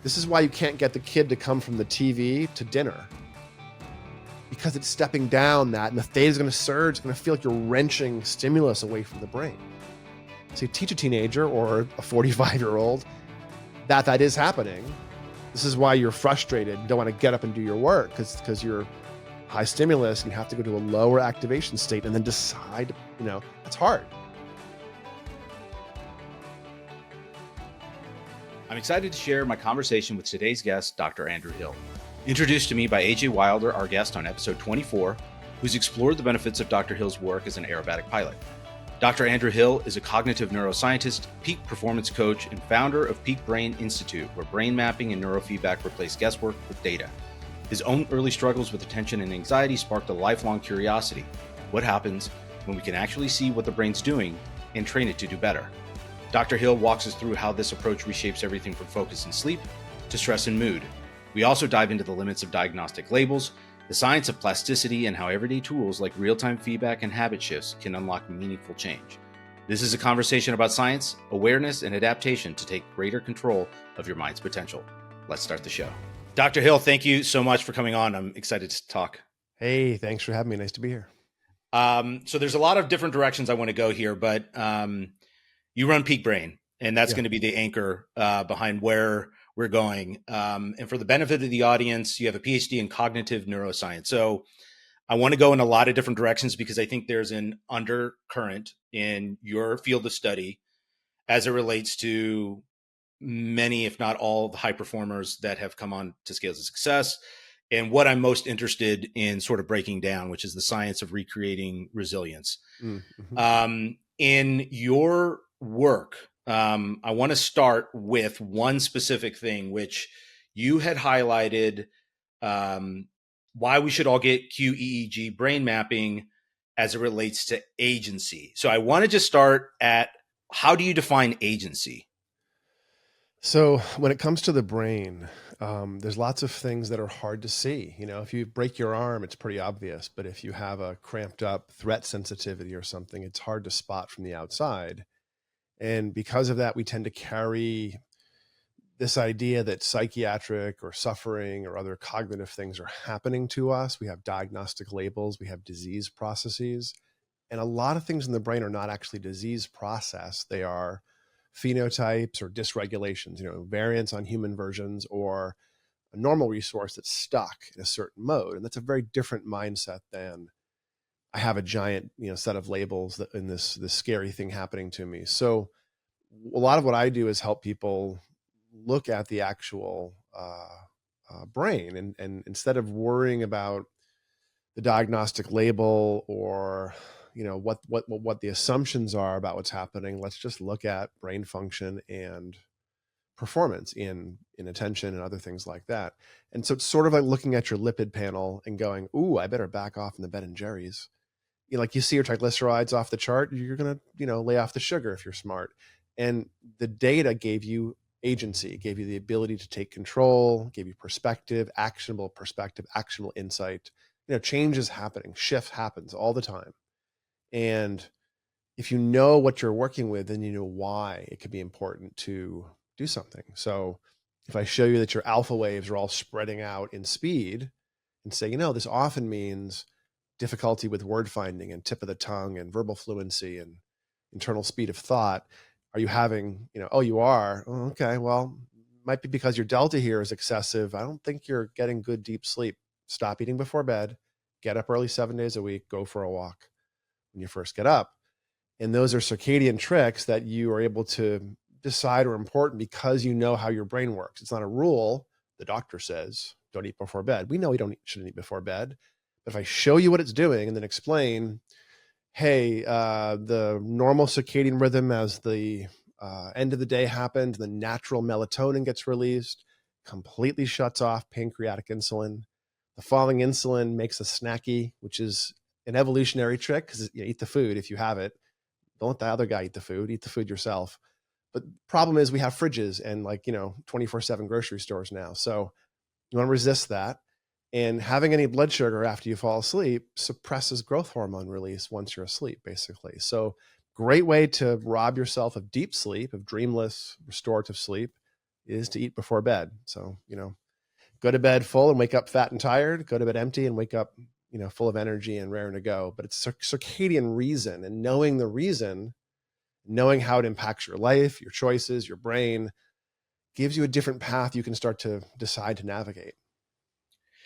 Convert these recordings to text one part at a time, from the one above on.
This is why you can't get the kid to come from the TV to dinner, because it's stepping down that, and the theta is going to surge. It's going to feel like you're wrenching stimulus away from the brain. So you teach a teenager or a 45-year-old that is happening. This is why you're frustrated. You don't want to get up and do your work because you're high stimulus and you have to go to a lower activation state and then decide, it's hard. I'm excited to share my conversation with today's guest, Dr. Andrew Hill. Introduced to me by AJ Wilder, our guest on episode 24, who's explored the benefits of Dr. Hill's work as an aerobatic pilot. Dr. Andrew Hill is a cognitive neuroscientist, peak performance coach, and founder of Peak Brain Institute, where brain mapping and neurofeedback replace guesswork with data. His own early struggles with attention and anxiety sparked a lifelong curiosity. What happens when we can actually see what the brain's doing and train it to do better? Dr. Hill walks us through how this approach reshapes everything from focus and sleep to stress and mood. We also dive into the limits of diagnostic labels, the science of plasticity, and how everyday tools like real-time feedback and habit shifts can unlock meaningful change. This is a conversation about science, awareness, and adaptation to take greater control of your mind's potential. Let's start the show. Dr. Hill, thank you so much for coming on. I'm excited to talk. Hey, thanks for having me. Nice to be here. So there's a lot of different directions I want to go here, but you run Peak Brain, and that's going to be the anchor behind where we're going. And for the benefit of the audience, you have a PhD in cognitive neuroscience. So I want to go in a lot of different directions because I think there's an undercurrent in your field of study as it relates to many, if not all, the high performers that have come on to scales of success. And what I'm most interested in sort of breaking down, which is the science of recreating resilience. Mm-hmm. In your work, I want to start with one specific thing, which you had highlighted, why we should all get QEEG brain mapping as it relates to agency. So I want to just start at, how do you define agency? So when it comes to the brain, there's lots of things that are hard to see. If you break your arm, it's pretty obvious. But if you have a cramped up threat sensitivity or something, it's hard to spot from the outside. And because of that, we tend to carry this idea that psychiatric or suffering or other cognitive things are happening to us. We have diagnostic labels, we have disease processes, and a lot of things in the brain are not actually disease process. They are phenotypes or dysregulations, variants on human versions, or a normal resource that's stuck in a certain mode. And that's a very different mindset than I have a giant, set of labels that in this scary thing happening to me. So a lot of what I do is help people look at the actual brain, and instead of worrying about the diagnostic label or what the assumptions are about what's happening, let's just look at brain function and performance in attention and other things like that. And so it's sort of like looking at your lipid panel and going, ooh, I better back off in the Ben and Jerry's. Like you see your triglycerides off the chart, you're going to, lay off the sugar if you're smart. And the data gave you agency, gave you the ability to take control, gave you perspective, actionable insight. Change is happening, shift happens all the time. And if you know what you're working with, then you know why it could be important to do something. So if I show you that your alpha waves are all spreading out in speed and say, this often means difficulty with word finding and tip of the tongue and verbal fluency and internal speed of thought. Are you having, oh, you are? Oh, okay, well, might be because your delta here is excessive. I don't think you're getting good deep sleep. Stop eating before bed, get up early 7 days a week, go for a walk when you first get up. And those are circadian tricks that you are able to decide are important because you know how your brain works. It's not a rule. The doctor says, don't eat before bed. We know we shouldn't eat before bed. But if I show you what it's doing and then explain, hey, the normal circadian rhythm as the end of the day happens, the natural melatonin gets released, completely shuts off pancreatic insulin. The falling insulin makes us snacky, which is an evolutionary trick because you eat the food if you have it. Don't let the other guy eat the food yourself. But the problem is we have fridges and 24/7 grocery stores now. So you want to resist that. And having any blood sugar after you fall asleep suppresses growth hormone release once you're asleep, basically. So great way to rob yourself of deep sleep, of dreamless, restorative sleep. is to eat before bed. So, go to bed full and wake up fat and tired, go to bed empty and wake up, full of energy and raring to go. But it's circadian reason, and knowing the reason, knowing how it impacts your life, your choices, your brain, gives you a different path you can start to decide to navigate.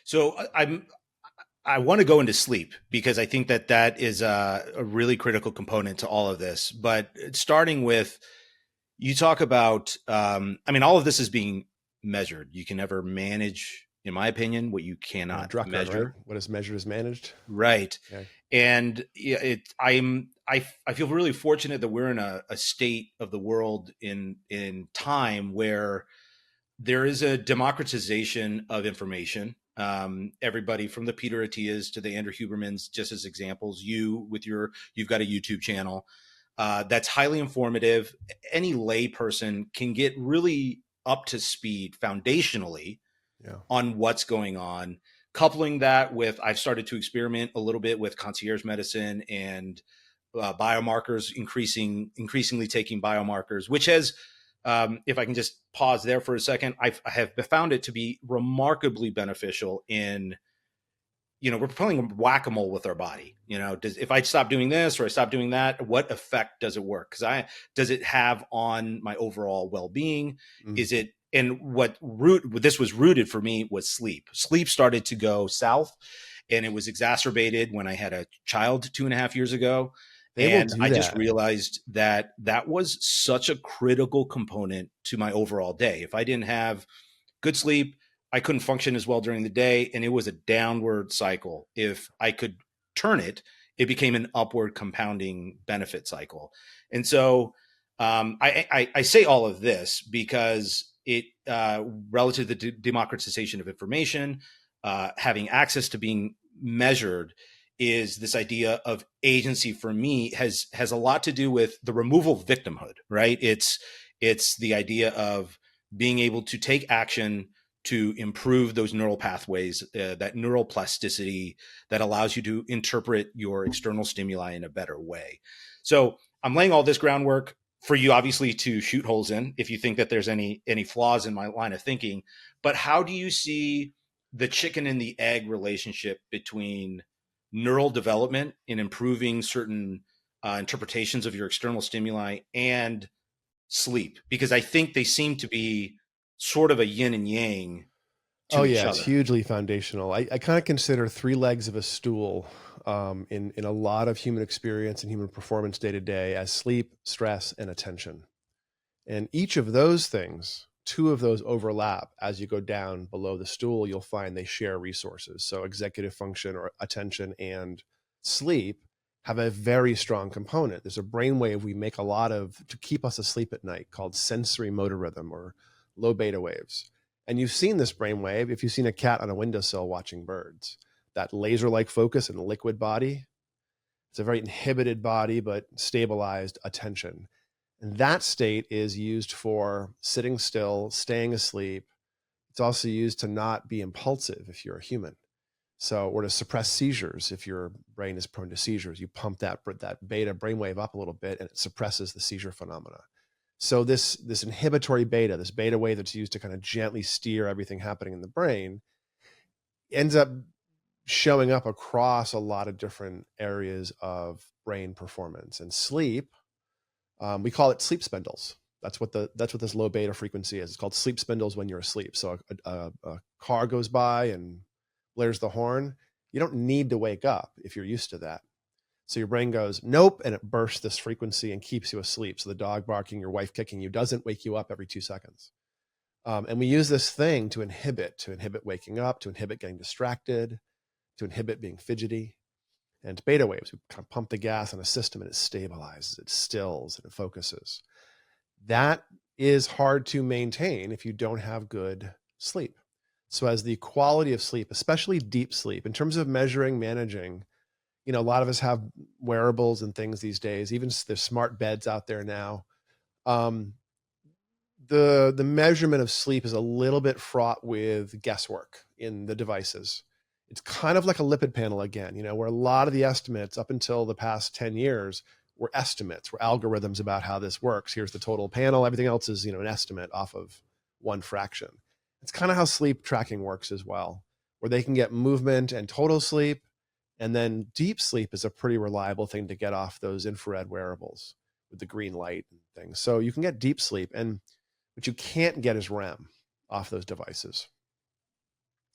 So I want to go into sleep because I think that is a really critical component to all of this. But starting with, you talk about, all of this is being measured. You can never manage, in my opinion, what you cannot measure. Right? What is measured is managed. Right. Okay. And I feel really fortunate that we're in a state of the world in time where there is a democratization of information. Everybody from the Peter Attias to the Andrew Hubermans, just as examples, you've got a YouTube channel that's highly informative. Any lay person can get really up to speed foundationally on what's going on. Coupling that with, I've started to experiment a little bit with concierge medicine and biomarkers, increasingly taking biomarkers, which has, if I can just pause there for a second, I have found it to be remarkably beneficial in, we're playing whack-a-mole with our body. If I stop doing this or I stop doing that, what effect does it work? Does it have on my overall well-being? Is it, and this was rooted for me was sleep. Sleep started to go south, and it was exacerbated when I had a child 2.5 years ago. And I just realized that was such a critical component to my overall day. If I didn't have good sleep, I couldn't function as well during the day, and it was a downward cycle. If I could turn it, it became an upward compounding benefit cycle. And so I say all of this because it, relative to the democratization of information, having access to being measured, is this idea of agency for me has a lot to do with the removal of victimhood, right? It's the idea of being able to take action to improve those neural pathways, that neural plasticity that allows you to interpret your external stimuli in a better way. So I'm laying all this groundwork for you, obviously, to shoot holes in if you think that there's any flaws in my line of thinking. But how do you see the chicken and the egg relationship between neural development in improving certain interpretations of your external stimuli and sleep? Because I think they seem to be sort of a yin and yang to each other. It's hugely foundational. I kind of consider 3 legs of a stool in a lot of human experience and human performance day to day as sleep, stress, and attention. And each of those things, 2 of those overlap. As you go down below the stool, you'll find they share resources. So executive function or attention and sleep have a very strong component. There's a brainwave we make a lot of to keep us asleep at night called sensory motor rhythm, or low beta waves. And you've seen this brainwave if you've seen a cat on a windowsill watching birds. That laser-like focus in a liquid body. It's a very inhibited body, but stabilized attention. And that state is used for sitting still, staying asleep. It's also used to not be impulsive if you're a human. So, or to suppress seizures. If your brain is prone to seizures, you pump that beta brainwave up a little bit and it suppresses the seizure phenomena. So this inhibitory beta, this beta wave that's used to kind of gently steer everything happening in the brain, ends up showing up across a lot of different areas of brain performance. And sleep, we call it sleep spindles. That's what this low beta frequency is. It's called sleep spindles when you're asleep. So a car goes by and blares the horn. You don't need to wake up if you're used to that. So your brain goes, nope, and it bursts this frequency and keeps you asleep. So the dog barking, your wife kicking you doesn't wake you up every 2 seconds. And we use this thing to inhibit waking up, to inhibit getting distracted, to inhibit being fidgety. And beta waves, we kind of pump the gas on a system and it stabilizes, it stills, and it focuses. That is hard to maintain if you don't have good sleep. So as the quality of sleep, especially deep sleep, in terms of measuring, managing, a lot of us have wearables and things these days. Even there's smart beds out there now. The measurement of sleep is a little bit fraught with guesswork in the devices. It's kind of like a lipid panel again, where a lot of the estimates up until the past 10 years were estimates, were algorithms about how this works. Here's the total panel. Everything else is, an estimate off of one fraction. It's kind of how sleep tracking works as well, where they can get movement and total sleep. And then deep sleep is a pretty reliable thing to get off those infrared wearables with the green light and things. So you can get deep sleep, and what you can't get is REM off those devices.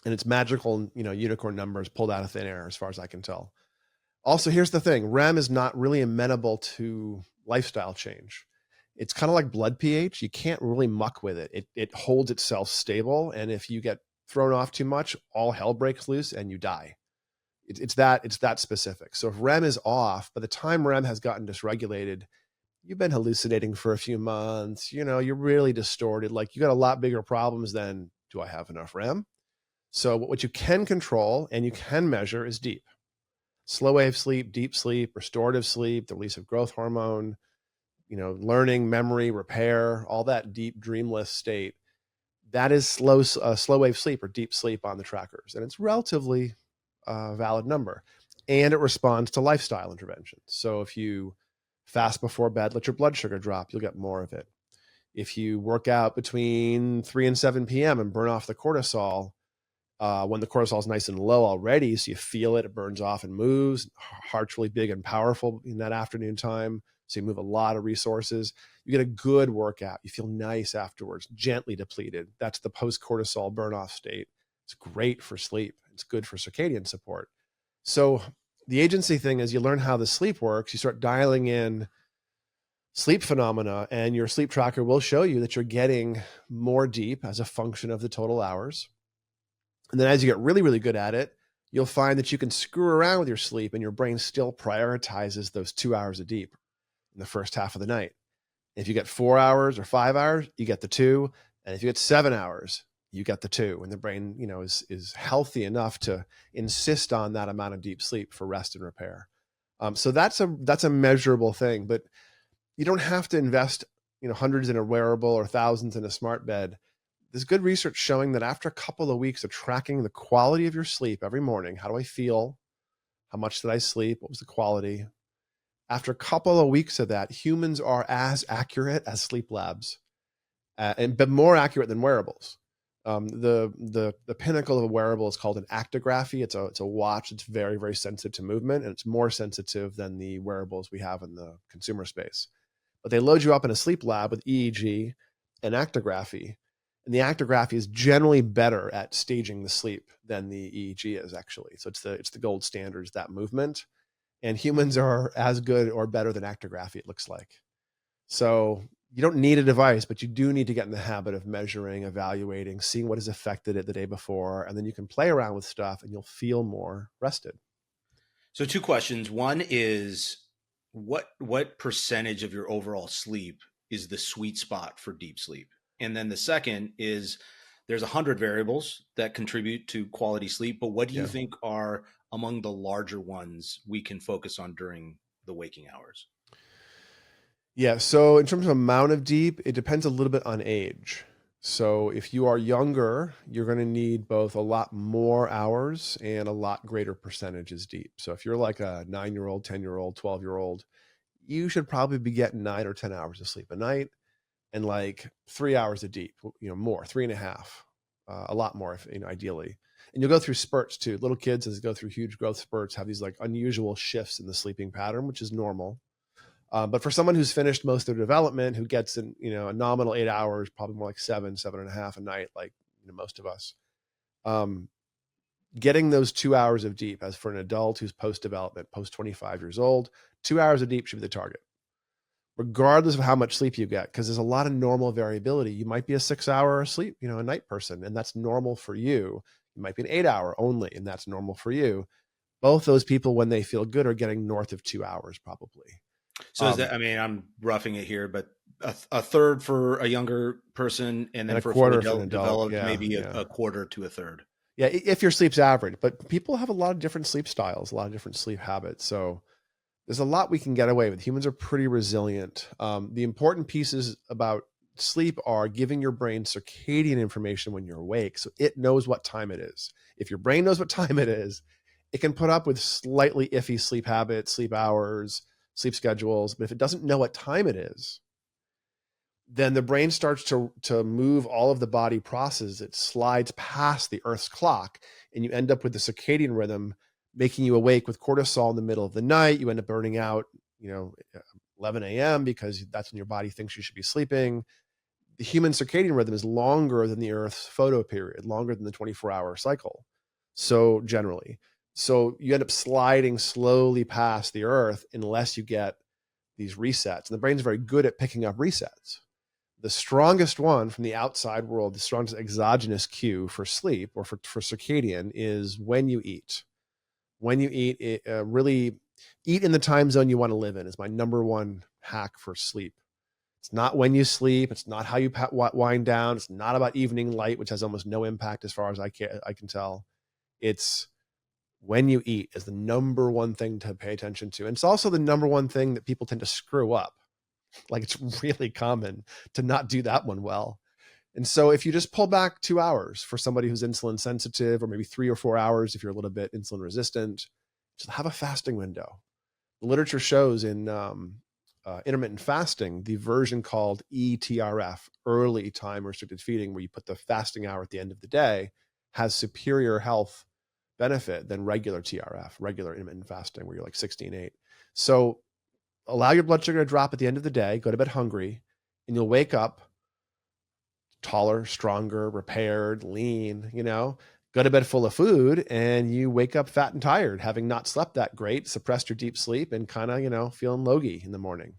And it's magical, unicorn numbers pulled out of thin air as far as I can tell. Also, here's the thing. REM is not really amenable to lifestyle change. It's kind of like blood pH. You can't really muck with it. It holds itself stable. And if you get thrown off too much, all hell breaks loose and you die. It's that specific. So if REM is off, by the time REM has gotten dysregulated, you've been hallucinating for a few months, you're really distorted. Like, you got a lot bigger problems than, do I have enough REM? So what you can control and you can measure is deep. Slow wave sleep, deep sleep, restorative sleep, the release of growth hormone, learning, memory, repair, all that deep dreamless state. That is slow wave sleep or deep sleep on the trackers. And it's relatively valid number, and it responds to lifestyle interventions. So if you fast before bed, let your blood sugar drop, you'll get more of it. If you work out between 3 and 7 p.m. and burn off the cortisol, when the cortisol is nice and low already, so you feel it burns off and moves, heart's really big and powerful in that afternoon time, so you move a lot of resources, you get a good workout, you feel nice afterwards, gently depleted. That's the post-cortisol burn-off state. It's great for sleep. It's good for circadian support. So the agency thing is, you learn how the sleep works, you start dialing in sleep phenomena, and your sleep tracker will show you that you're getting more deep as a function of the total hours. And then as you get really, really good at it, you'll find that you can screw around with your sleep and your brain still prioritizes those 2 hours of deep in the first half of the night. If you get 4 hours or 5 hours, you get the 2. And if you get 7 hours, you get the 2. And the brain, is healthy enough to insist on that amount of deep sleep for rest and repair. So that's a measurable thing, but you don't have to invest, hundreds in a wearable or thousands in a smart bed. There's good research showing that after a couple of weeks of tracking the quality of your sleep every morning, how do I feel? How much did I sleep? What was the quality? After a couple of weeks of that, humans are as accurate as sleep labs, but more accurate than wearables. The pinnacle of a wearable is called an actigraphy. It's a watch. It's very, very sensitive to movement, and it's more sensitive than the wearables we have in the consumer space. But they load you up in a sleep lab with EEG and actigraphy. And the actigraphy is generally better at staging the sleep than the EEG is, actually. So it's the gold standard, is that movement. And humans are as good or better than actigraphy, it looks like. So you don't need a device, but you do need to get in the habit of measuring, evaluating, seeing what has affected it the day before. And then you can play around with stuff and you'll feel more rested. So 2 questions. One is, what percentage of your overall sleep is the sweet spot for deep sleep? And then the second is, there's 100 variables that contribute to quality sleep, but what do you think are among the larger ones we can focus on during the waking hours? Yeah. So in terms of amount of deep, it depends a little bit on age. So if you are younger, you're going to need both a lot more hours and a lot greater percentages deep. So if you're like a 9-year-old, 10-year-old, 12-year-old, you should probably be getting 9 or 10 hours of sleep a night, and like 3 hours of deep, more, 3.5, a lot more, if, ideally. And you'll go through spurts too. Little kids, as they go through huge growth spurts, have these like unusual shifts in the sleeping pattern, which is normal. But for someone who's finished most of their development, who gets in, a nominal 8 hours, probably more like 7.5 a night, like most of us, getting those 2 hours of deep, as for an adult who's post-development, post 25 years old, 2 hours of deep should be the target, regardless of how much sleep you get, because there's a lot of normal variability. You might be a 6-hour sleep, a night person, and that's normal for you. You might be an 8-hour only, and that's normal for you. Both those people, when they feel good, are getting north of 2 hours probably. So is that, I'm roughing it here, but a third for a younger person, and then a for quarter an for an adult, developed, maybe a quarter to a third. Yeah, if your sleep's average. But people have a lot of different sleep styles, a lot of different sleep habits. So there's a lot we can get away with. Humans are pretty resilient. The important pieces about sleep are giving your brain circadian information when you're awake, so it knows what time it is. If your brain knows what time it is, it can put up with slightly iffy sleep habits, sleep hours, sleep schedules. But if it doesn't know what time it is, then the brain starts to move all of the body processes. It slides past the Earth's clock, and you end up with the circadian rhythm making you awake with cortisol in the middle of the night. You end up burning out, 11 a.m. because that's when your body thinks you should be sleeping. The human circadian rhythm is longer than the Earth's photo period, longer than the 24-hour cycle. So generally, you end up sliding slowly past the Earth unless you get these resets. And the brain's very good at picking up resets. The strongest one from the outside world, the strongest exogenous cue for sleep or for circadian is when you eat. When you eat, really eat in the time zone you want to live in is my number one hack for sleep. It's not when you sleep. It's not how you wind down. It's not about evening light, which has almost no impact as far as I can tell. It's when you eat is the number one thing to pay attention to. And it's also the number one thing that people tend to screw up. Like, it's really common to not do that one well. And so if you just pull back 2 hours for somebody who's insulin sensitive, or maybe 3 or 4 hours if you're a little bit insulin resistant, just have a fasting window. The literature shows in intermittent fasting, the version called ETRF, early time restricted feeding, where you put the fasting hour at the end of the day, has superior health benefit than regular TRF, regular intermittent fasting, where you're like 16-8. So allow your blood sugar to drop at the end of the day, go to bed hungry, and you'll wake up taller, stronger, repaired, lean, go to bed full of food, and you wake up fat and tired, having not slept that great, suppressed your deep sleep, and kind of, feeling logy in the morning.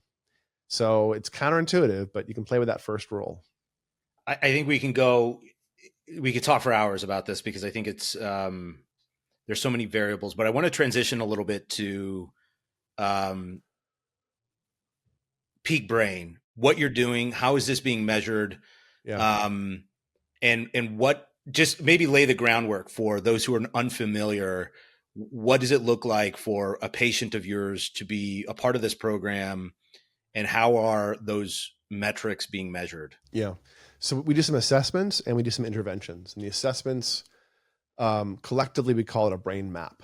So it's counterintuitive, but you can play with that first rule. I think we could talk for hours about this, because I think it's, there's so many variables, but I want to transition a little bit to peak brain, what you're doing, how is this being measured? Yeah. And what, just maybe lay the groundwork for those who are unfamiliar. What does it look like for a patient of yours to be a part of this program, and how are those metrics being measured? Yeah. So we do some assessments and we do some interventions. And the assessments, collectively, we call it a brain map.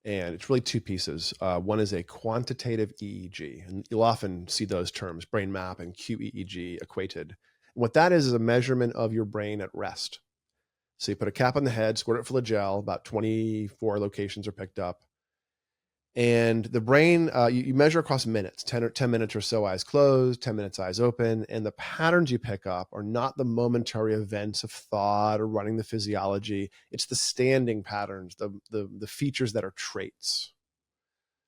And it's really two pieces. One is a quantitative EEG, and you'll often see those terms, brain map and QEEG, equated. And what that is a measurement of your brain at rest. So you put a cap on the head, squirt it full of gel, about 24 locations are picked up. And the brain, you measure across minutes, 10 minutes or so, eyes closed, 10 minutes, eyes open. And the patterns you pick up are not the momentary events of thought or running the physiology. It's the standing patterns, the features that are traits.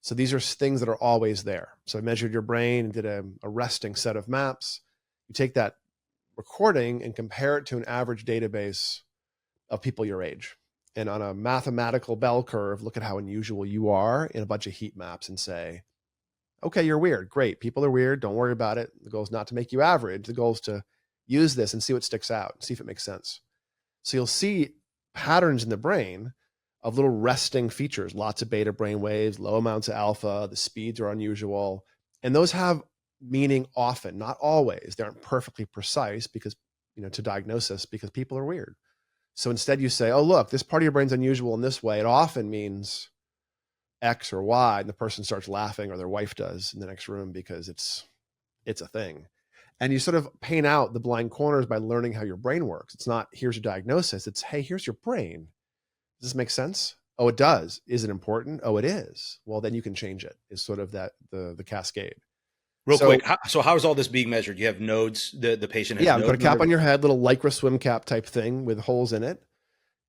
So these are things that are always there. So I measured your brain and did a resting set of maps. You take that recording and compare it to an average database of people your age. And on a mathematical bell curve, look at how unusual you are in a bunch of heat maps and say, okay, you're weird. Great. People are weird. Don't worry about it. The goal is not to make you average. The goal is to use this and see what sticks out and see if it makes sense. So you'll see patterns in the brain of little resting features, lots of beta brain waves, low amounts of alpha, the speeds are unusual. And those have meaning often, not always. They aren't perfectly precise because, to diagnosis, because people are weird. So instead you say, oh, look, this part of your brain's unusual in this way. It often means X or Y, and the person starts laughing, or their wife does in the next room, because it's a thing. And you sort of paint out the blind corners by learning how your brain works. It's not, here's your diagnosis. It's, hey, here's your brain. Does this make sense? Oh, it does. Is it important? Oh, it is. Well, then you can change it. Is sort of that the cascade. Real quick, how is all this being measured? You have nodes. The patient has nodes. Put a cap on your head, little lycra swim cap type thing with holes in it,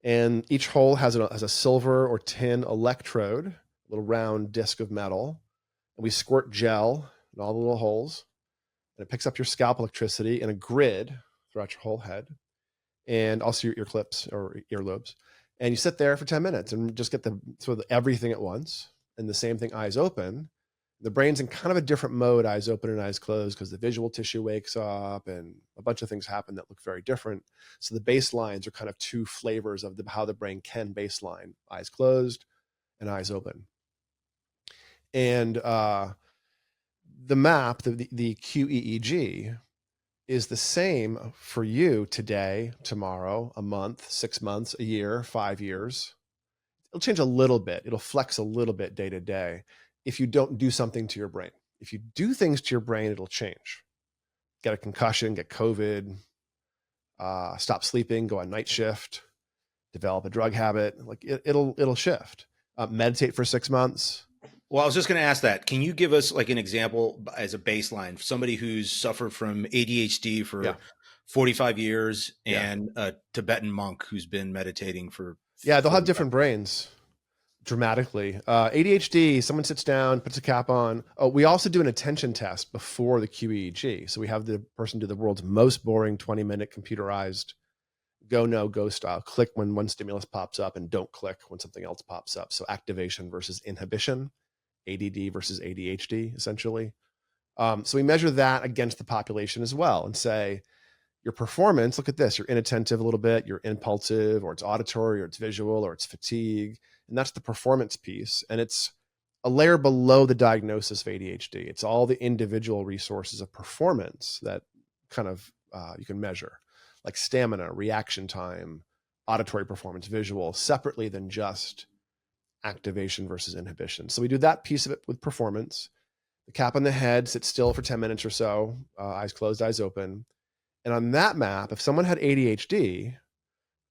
and each hole has a silver or tin electrode, a little round disc of metal, and we squirt gel in all the little holes, and it picks up your scalp electricity in a grid throughout your whole head, and also your ear clips or earlobes, and you sit there for 10 minutes and just get everything at once. And the same thing, eyes open. The brain's in kind of a different mode, eyes open and eyes closed, because the visual tissue wakes up and a bunch of things happen that look very different. So the baselines are kind of two flavors of how the brain can baseline, eyes closed and eyes open. And the map, the QEEG, is the same for you today, tomorrow, a month, 6 months, a year, 5 years. It'll change a little bit. It'll flex a little bit day to day if you don't do something to your brain. If you do things to your brain, it'll change. get a concussion, get COVID, stop sleeping, go on night shift, develop a drug habit. Like it'll shift. Meditate for 6 months. Well, I was just going to ask that. Can you give us like an example as a baseline for somebody who's suffered from ADHD for 45 years and a Tibetan monk who's been meditating for they'll have different brains dramatically. ADHD, someone sits down, puts a cap on. Oh, we also do an attention test before the QEEG. So we have the person do the world's most boring 20-minute computerized go, no, go style. Click when one stimulus pops up and don't click when something else pops up. So activation versus inhibition, ADD versus ADHD, essentially. So we measure that against the population as well and say, your performance, look at this, you're inattentive a little bit, you're impulsive, or it's auditory, or it's visual, or it's fatigue. And that's the performance piece. And it's a layer below the diagnosis of ADHD. It's all the individual resources of performance that kind of you can measure, like stamina, reaction time, auditory performance, visual, separately than just activation versus inhibition. So we do that piece of it with performance. The cap on the head, sit still for 10 minutes or so, eyes closed, eyes open. And on that map, if someone had ADHD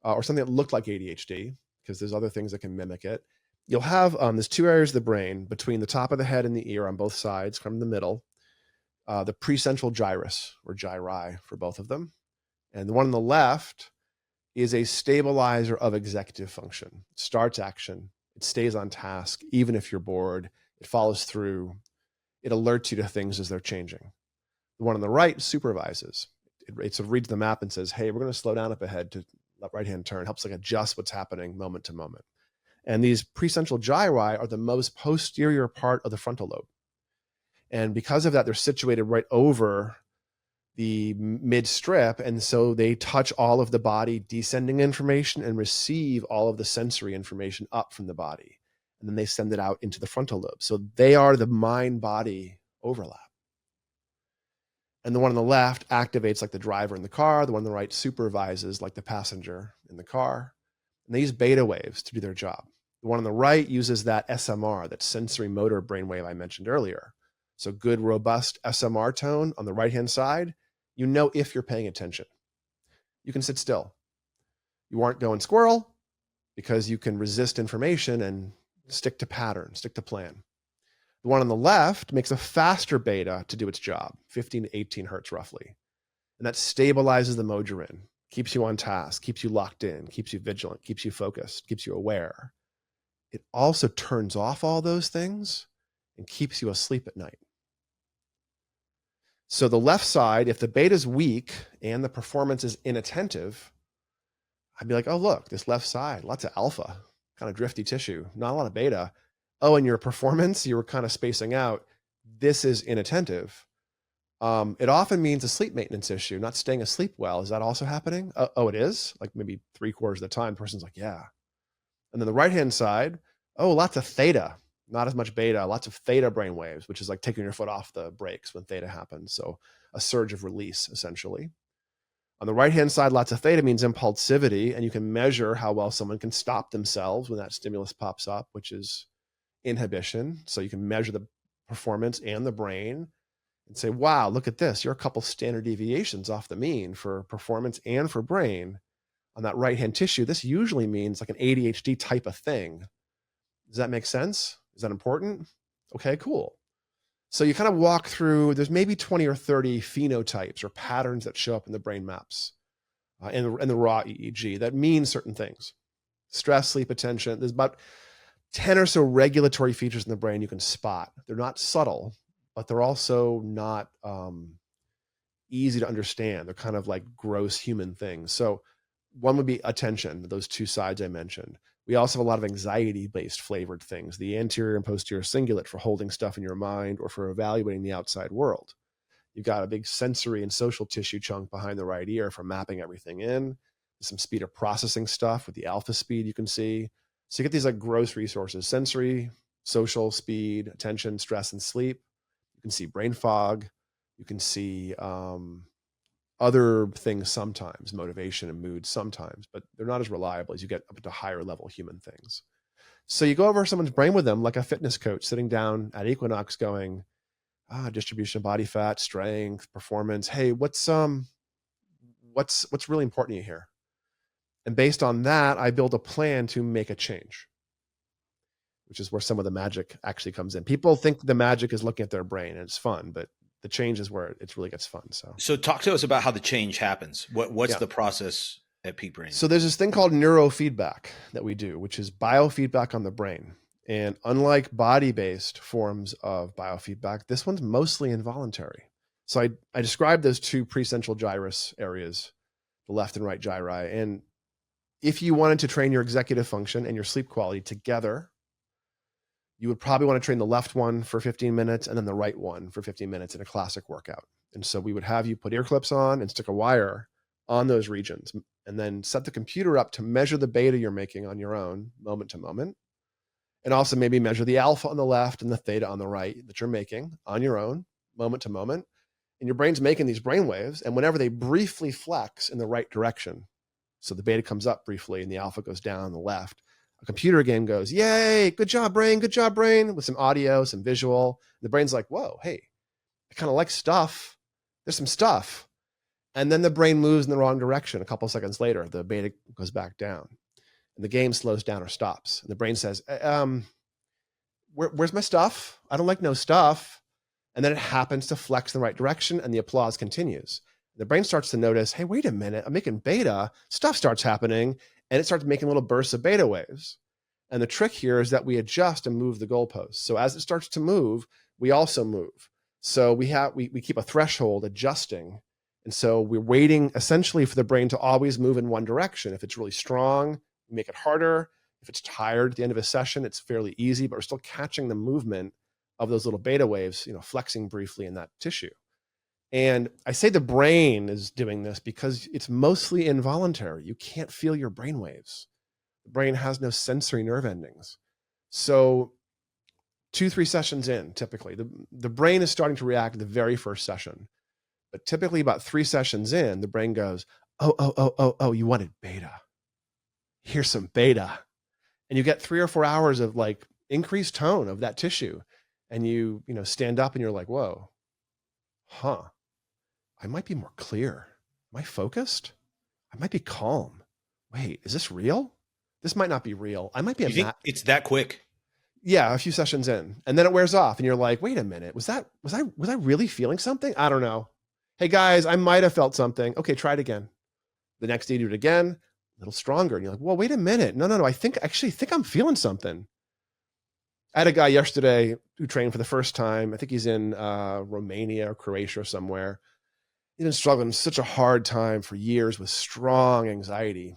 or something that looked like ADHD, because there's other things that can mimic it, you'll have, there's 2 areas of the brain between the top of the head and the ear on both sides, from the middle, the precentral gyrus, or gyri for both of them. And the one on the left is a stabilizer of executive function. It starts action. It stays on task, even if you're bored. It follows through. It alerts you to things as they're changing. The one on the right supervises. It sort of reads the map and says, hey, we're going to slow down up ahead to right-hand turn. Helps like adjust what's happening moment to moment. And these precentral gyri are the most posterior part of the frontal lobe. And because of that, they're situated right over the mid strip. And so they touch all of the body descending information and receive all of the sensory information up from the body. And then they send it out into the frontal lobe. So they are the mind-body overlap. And the one on the left activates like the driver in the car. The one on the right supervises like the passenger in the car. And they use beta waves to do their job. The one on the right uses that SMR, that sensory motor brainwave I mentioned earlier. So good, robust SMR tone on the right-hand side. You know if you're paying attention. You can sit still. You aren't going squirrel because you can resist information and stick to pattern, stick to plan. The one on the left makes a faster beta to do its job, 15 to 18 hertz roughly. And that stabilizes the mode you're in, keeps you on task, keeps you locked in, keeps you vigilant, keeps you focused, keeps you aware. It also turns off all those things and keeps you asleep at night. So the left side, if the beta is weak and the performance is inattentive, I'd be like, oh, look, this left side, lots of alpha, kind of drifty tissue, not a lot of beta. Oh, and your performance, you were kind of spacing out. This is inattentive. It often means a sleep maintenance issue, not staying asleep well. Is that also happening? Oh, it is? Like maybe 3/4 of the time, the person's like, yeah. And then the right-hand side, oh, lots of theta, not as much beta, lots of theta brain waves, which is like taking your foot off the brakes when theta happens. So a surge of release, essentially. On the right-hand side, lots of theta means impulsivity, and you can measure how well someone can stop themselves when that stimulus pops up, which is inhibition. So you can measure the performance and the brain and say, wow, look at this. You're a couple standard deviations off the mean for performance and for brain on that right-hand tissue. This usually means like an ADHD type of thing. Does that make sense? Is that important? Okay, cool. So you kind of walk through, there's maybe 20 or 30 phenotypes or patterns that show up in the brain maps and the raw EEG that mean certain things. Stress, sleep, attention. There's about 10 or so regulatory features in the brain you can spot. They're not subtle, but they're also not easy to understand. They're kind of like gross human things. So one would be attention, those two sides I mentioned. We also have a lot of anxiety-based flavored things, the anterior and posterior cingulate for holding stuff in your mind or for evaluating the outside world. You've got a big sensory and social tissue chunk behind the right ear for mapping everything in. There's some speed of processing stuff with the alpha speed you can see. So you get these like gross resources, sensory, social, speed, attention, stress, and sleep. You can see brain fog. You can see other things sometimes, motivation and mood sometimes, but they're not as reliable as you get up to higher level human things. So you go over someone's brain with them like a fitness coach sitting down at Equinox going, Distribution of body fat, strength, performance. Hey, what's really important to you here? And based on that, I build a plan to make a change, which is where some of the magic actually comes in. People think the magic is looking at their brain, and it's fun, but the change is where it really gets fun. So talk to us about how the change happens. What's Yeah. the process at Peak Brain? So there's this thing called neurofeedback that we do, which is biofeedback on the brain. And unlike body-based forms of biofeedback, this one's mostly involuntary. So I described those two precentral gyrus areas, the left and right gyri. And if you wanted to train your executive function and your sleep quality together, you would probably want to train the left one for 15 minutes and then the right one for 15 minutes in a classic workout. And so we would have you put ear clips on and stick a wire on those regions and then set the computer up to measure the beta you're making on your own moment to moment. And also maybe measure the alpha on the left and the theta on the right that you're making on your own moment to moment. And your brain's making these brain waves. And whenever they briefly flex in the right direction, so the beta comes up briefly and the alpha goes down on the left, a computer game goes, yay, good job, brain, with some audio, some visual. The brain's like, whoa, hey, I kind of like stuff. There's some stuff. And then the brain moves in the wrong direction. A couple of seconds later, the beta goes back down. And the game slows down or stops. And the brain says, where's my stuff? I don't like no stuff. And then it happens to flex in the right direction and the applause continues. The brain starts to notice, hey, wait a minute, I'm making beta, stuff starts happening, and it starts making little bursts of beta waves. And the trick here is that we adjust and move the goalposts. So as it starts to move, we also move. So we keep a threshold adjusting. And so we're waiting essentially for the brain to always move in one direction. If it's really strong, we make it harder. If it's tired at the end of a session, it's fairly easy, but we're still catching the movement of those little beta waves, flexing briefly in that tissue. And I say the brain is doing this because it's mostly involuntary. You can't feel your brain waves. The brain has no sensory nerve endings. So 2-3 sessions in, typically, the brain is starting to react the very first session. But typically about 3 sessions in, the brain goes, oh, you wanted beta. Here's some beta. And you get 3 or 4 hours of like increased tone of that tissue. And you stand up and you're like, whoa, I might be more clear. Am I focused? I might be calm. Wait, is this real? This might not be real. I might be. You think it's that quick? Yeah, a few sessions in, and then it wears off, and you're like, wait a minute, was I really feeling something? I don't know. Hey guys, I might have felt something. Okay, try it again. The next day, you do it again, a little stronger, and you're like, well, wait a minute, no, I think I'm feeling something. I had a guy yesterday who trained for the first time. I think he's in Romania or Croatia or somewhere. He's been struggling such a hard time for years with strong anxiety.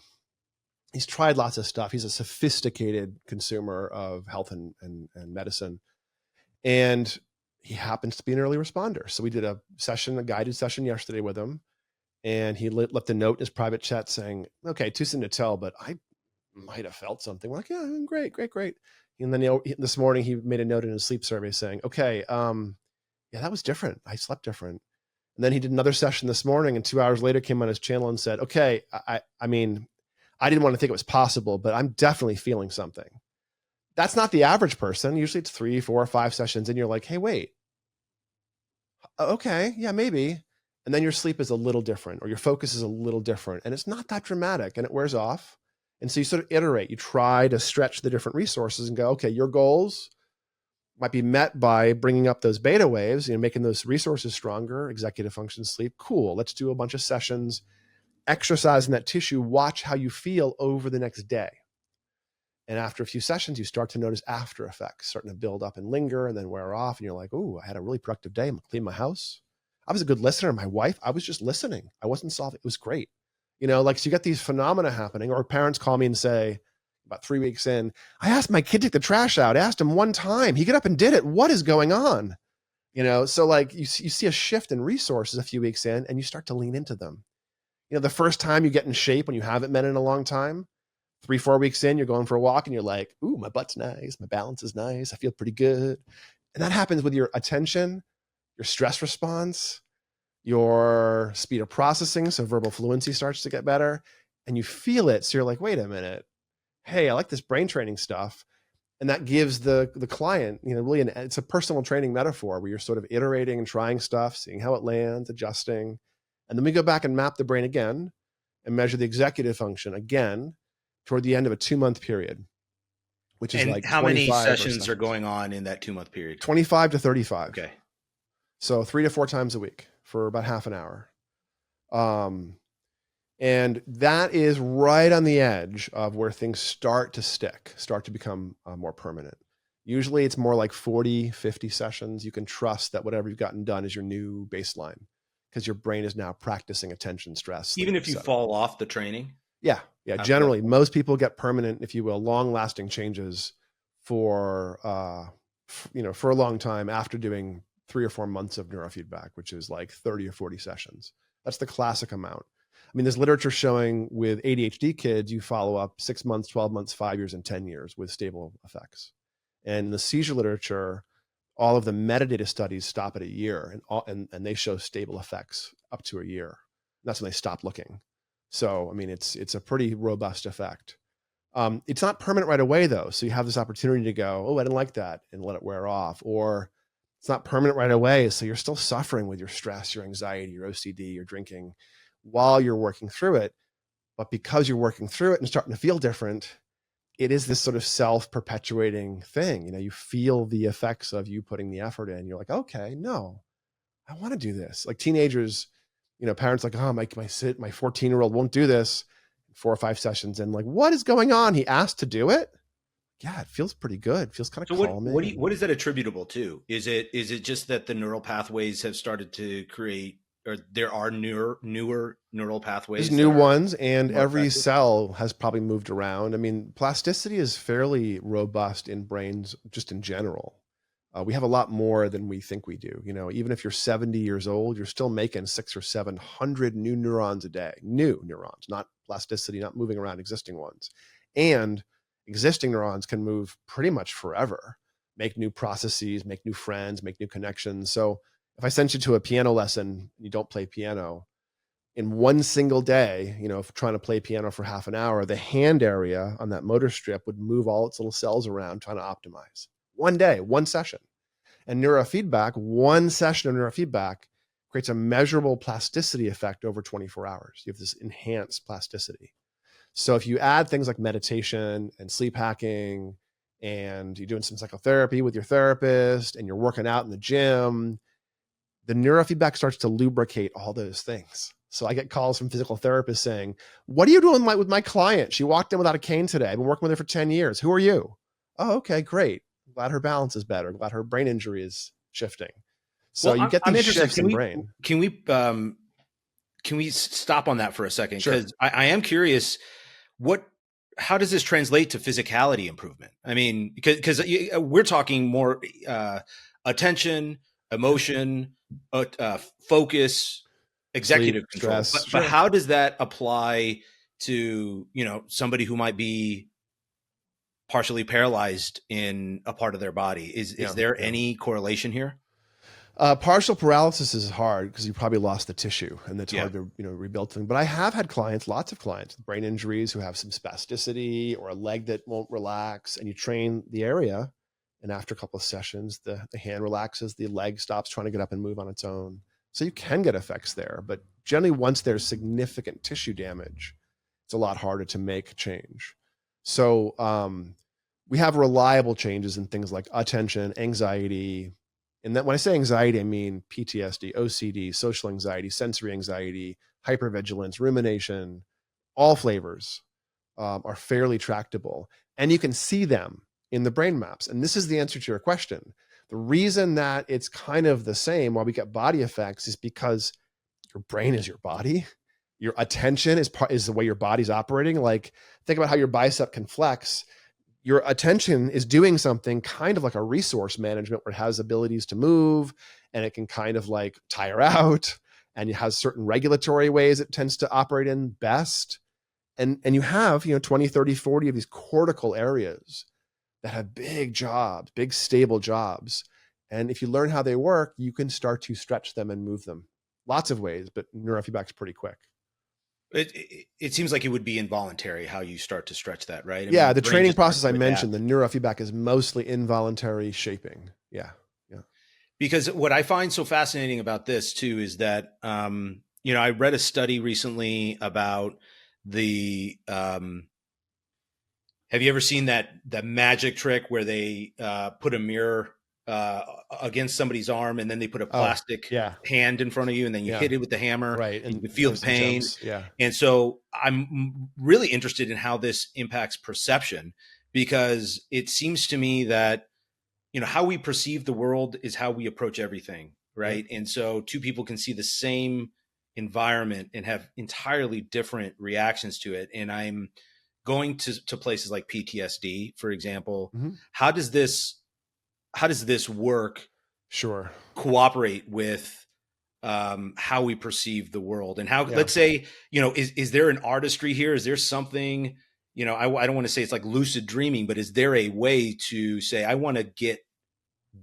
He's tried lots of stuff. He's a sophisticated consumer of health and medicine. And he happens to be an early responder. So we did a guided session yesterday with him. And he left a note in his private chat saying, okay, too soon to tell, but I might have felt something. We're like, yeah, great. And then this morning he made a note in his sleep survey saying, okay, yeah, that was different. I slept different. And then he did another session this morning, and 2 hours later came on his channel and said, okay, I mean, I didn't want to think it was possible, but I'm definitely feeling something. That's not the average person. Usually it's 3, 4, 5 sessions and you're like, hey, wait, okay, yeah, maybe. And then your sleep is a little different or your focus is a little different and it's not that dramatic and it wears off. And so you sort of iterate, you try to stretch the different resources and go, okay, your goals might be met by bringing up those beta waves, making those resources stronger, executive function, sleep. Cool. Let's do a bunch of sessions, exercise in that tissue, watch how you feel over the next day. And after a few sessions, you start to notice after effects starting to build up and linger and then wear off. And you're like, oh, I had a really productive day. I'm gonna clean my house. I was a good listener. My wife, I was just listening. I wasn't solving. It was great. So you get these phenomena happening, or parents call me and say, about 3 weeks in, I asked my kid to take the trash out. I asked him one time. He got up and did it. What is going on? So like you see a shift in resources a few weeks in and you start to lean into them. The first time you get in shape when you haven't met in a long time, 3-4 weeks in, you're going for a walk and you're like, ooh, my butt's nice. My balance is nice. I feel pretty good. And that happens with your attention, your stress response, your speed of processing. So verbal fluency starts to get better and you feel it. So you're like, wait a minute. Hey, I like this brain training stuff. And that gives the client, really it's a personal training metaphor where you're sort of iterating and trying stuff, seeing how it lands, adjusting. And then we go back and map the brain again and measure the executive function again toward the end of a 2-month period, which is And like how many 25 sessions are going on in that 2-month period? 25 to 35. Okay. So 3 to 4 times a week for about half an hour. And that is right on the edge of where things start to stick, start to become more permanent. Usually it's more like 40, 50 sessions. You can trust that whatever you've gotten done is your new baseline because your brain is now practicing attention, stress. Even if you fall off the training? Yeah. Generally, most people get permanent, if you will, long-lasting changes for a long time after doing 3 or 4 months of neurofeedback, which is like 30 or 40 sessions. That's the classic amount. I mean, there's literature showing with ADHD kids, you follow up 6 months, 12 months, 5 years, and 10 years with stable effects. And in the seizure literature, all of the metadata studies stop at a year, and they show stable effects up to a year. And that's when they stop looking. So, I mean, it's a pretty robust effect. It's not permanent right away, though. So you have this opportunity to go, oh, I didn't like that, and let it wear off. Or it's not permanent right away. So you're still suffering with your stress, your anxiety, your OCD, your drinking while you're working through it. But because you're working through it and starting to feel different, it is this sort of self-perpetuating thing. You feel the effects of you putting the effort in. You're like, okay, no, I want to do this. Like teenagers, parents like, oh, my 14-year-old won't do this. 4 or 5 sessions and like, what is going on? He asked to do it. Yeah, it feels pretty good. It feels kind of calming. What is that attributable to? Is it just that the neural pathways have started to create, or there are newer neural pathways? There's new ones, and every cell has probably moved around. I mean, plasticity is fairly robust in brains just in general. We have a lot more than we think we do. Even if you're 70 years old, you're still making 600 or 700 new neurons a day. New neurons, not plasticity, not moving around existing ones. And existing neurons can move pretty much forever, make new processes, make new friends, make new connections. So if I sent you to a piano lesson, you don't play piano, in one single day, if trying to play piano for half an hour, the hand area on that motor strip would move all its little cells around trying to optimize. One day, one session. And neurofeedback, one session of neurofeedback creates a measurable plasticity effect over 24 hours. You have this enhanced plasticity. So if you add things like meditation and sleep hacking, and you're doing some psychotherapy with your therapist, and you're working out in the gym, the neurofeedback starts to lubricate all those things. So I get calls from physical therapists saying, what are you doing with my client? She walked in without a cane today. I've been working with her for 10 years. Who are you? Oh, okay, great. Glad her balance is better. Glad her brain injury is shifting. So you get these shifts in brain. Can we stop on that for a second? Sure. Because I am curious, how does this translate to physicality improvement? I mean, because we're talking more attention, emotion, focus, executive control. Stress, but how does that apply to somebody who might be partially paralyzed in a part of their body? Is there any correlation here? Partial paralysis is hard because you probably lost the tissue, and it's hard to rebuild things. But I have had clients, lots of clients with brain injuries who have some spasticity or a leg that won't relax, and you train the area, and after a couple of sessions, the hand relaxes, the leg stops trying to get up and move on its own. So you can get effects there, but generally once there's significant tissue damage, it's a lot harder to make change. So we have reliable changes in things like attention, anxiety. And that when I say anxiety, I mean PTSD, OCD, social anxiety, sensory anxiety, hypervigilance, rumination, all flavors are fairly tractable. And you can see them in the brain maps. And this is the answer to your question. The reason that it's kind of the same while we get body effects is because your brain is your body. Your attention is the way your body's operating. Like, think about how your bicep can flex. Your attention is doing something kind of like a resource management where it has abilities to move, and it can kind of like tire out, and it has certain regulatory ways it tends to operate in best. And you have, 20, 30, 40 of these cortical areas that have big jobs, big stable jobs. And if you learn how they work, you can start to stretch them and move them lots of ways, but neurofeedback's pretty quick. It seems like it would be involuntary how you start to stretch that, right? I mean, Yeah, your the brain training just starts process I to adapt. mentioned, the neurofeedback, is mostly involuntary shaping. Yeah. Yeah. Because what I find so fascinating about this too is that I read a study recently about the have you ever seen that magic trick where they put a mirror uh, against somebody's arm and then they put a Oh, plastic yeah. hand in front of you and then you Yeah. hit it with the hammer Right. and you And can the feel the person pain. jumps. Yeah. And so I'm really interested in how this impacts perception, because it seems to me that how we perceive the world is how we approach everything, Yep. right? And so two people can see the same environment and have entirely different reactions to it. And I'm going to places like PTSD, for example. Hmm. How does this work Sure. cooperate with how we perceive the world? And how, Yeah. let's say, is there an artistry here? Is there something, I don't want to say it's like lucid dreaming, but is there a way to say, I want to get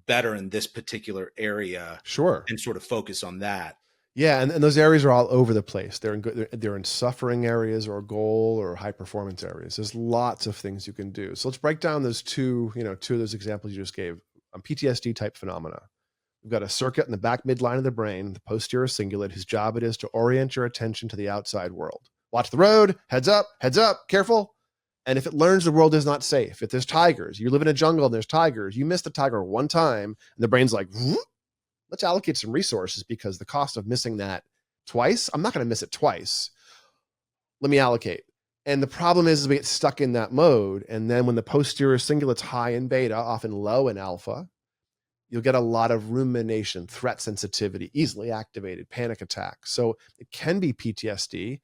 better in this particular area Sure. and sort of focus on that? Yeah, and those areas are all over the place. They're in good, they're in suffering areas or goal or high performance areas. There's lots of things you can do. So let's break down those two of those examples you just gave. PTSD type phenomena. We've got a circuit in the back midline of the brain, the posterior cingulate, whose job it is to orient your attention to the outside world. Watch the road, heads up, careful. And if it learns the world is not safe, if there's tigers, you live in a jungle and there's tigers, you miss the tiger one time, and the brain's like, let's allocate some resources, because the cost of missing that twice, I'm not going to miss it twice. Let me allocate. And the problem is we get stuck in that mode. And then when the posterior cingulate's high in beta, often low in alpha, you'll get a lot of rumination, threat sensitivity, easily activated, panic attacks. So it can be PTSD. It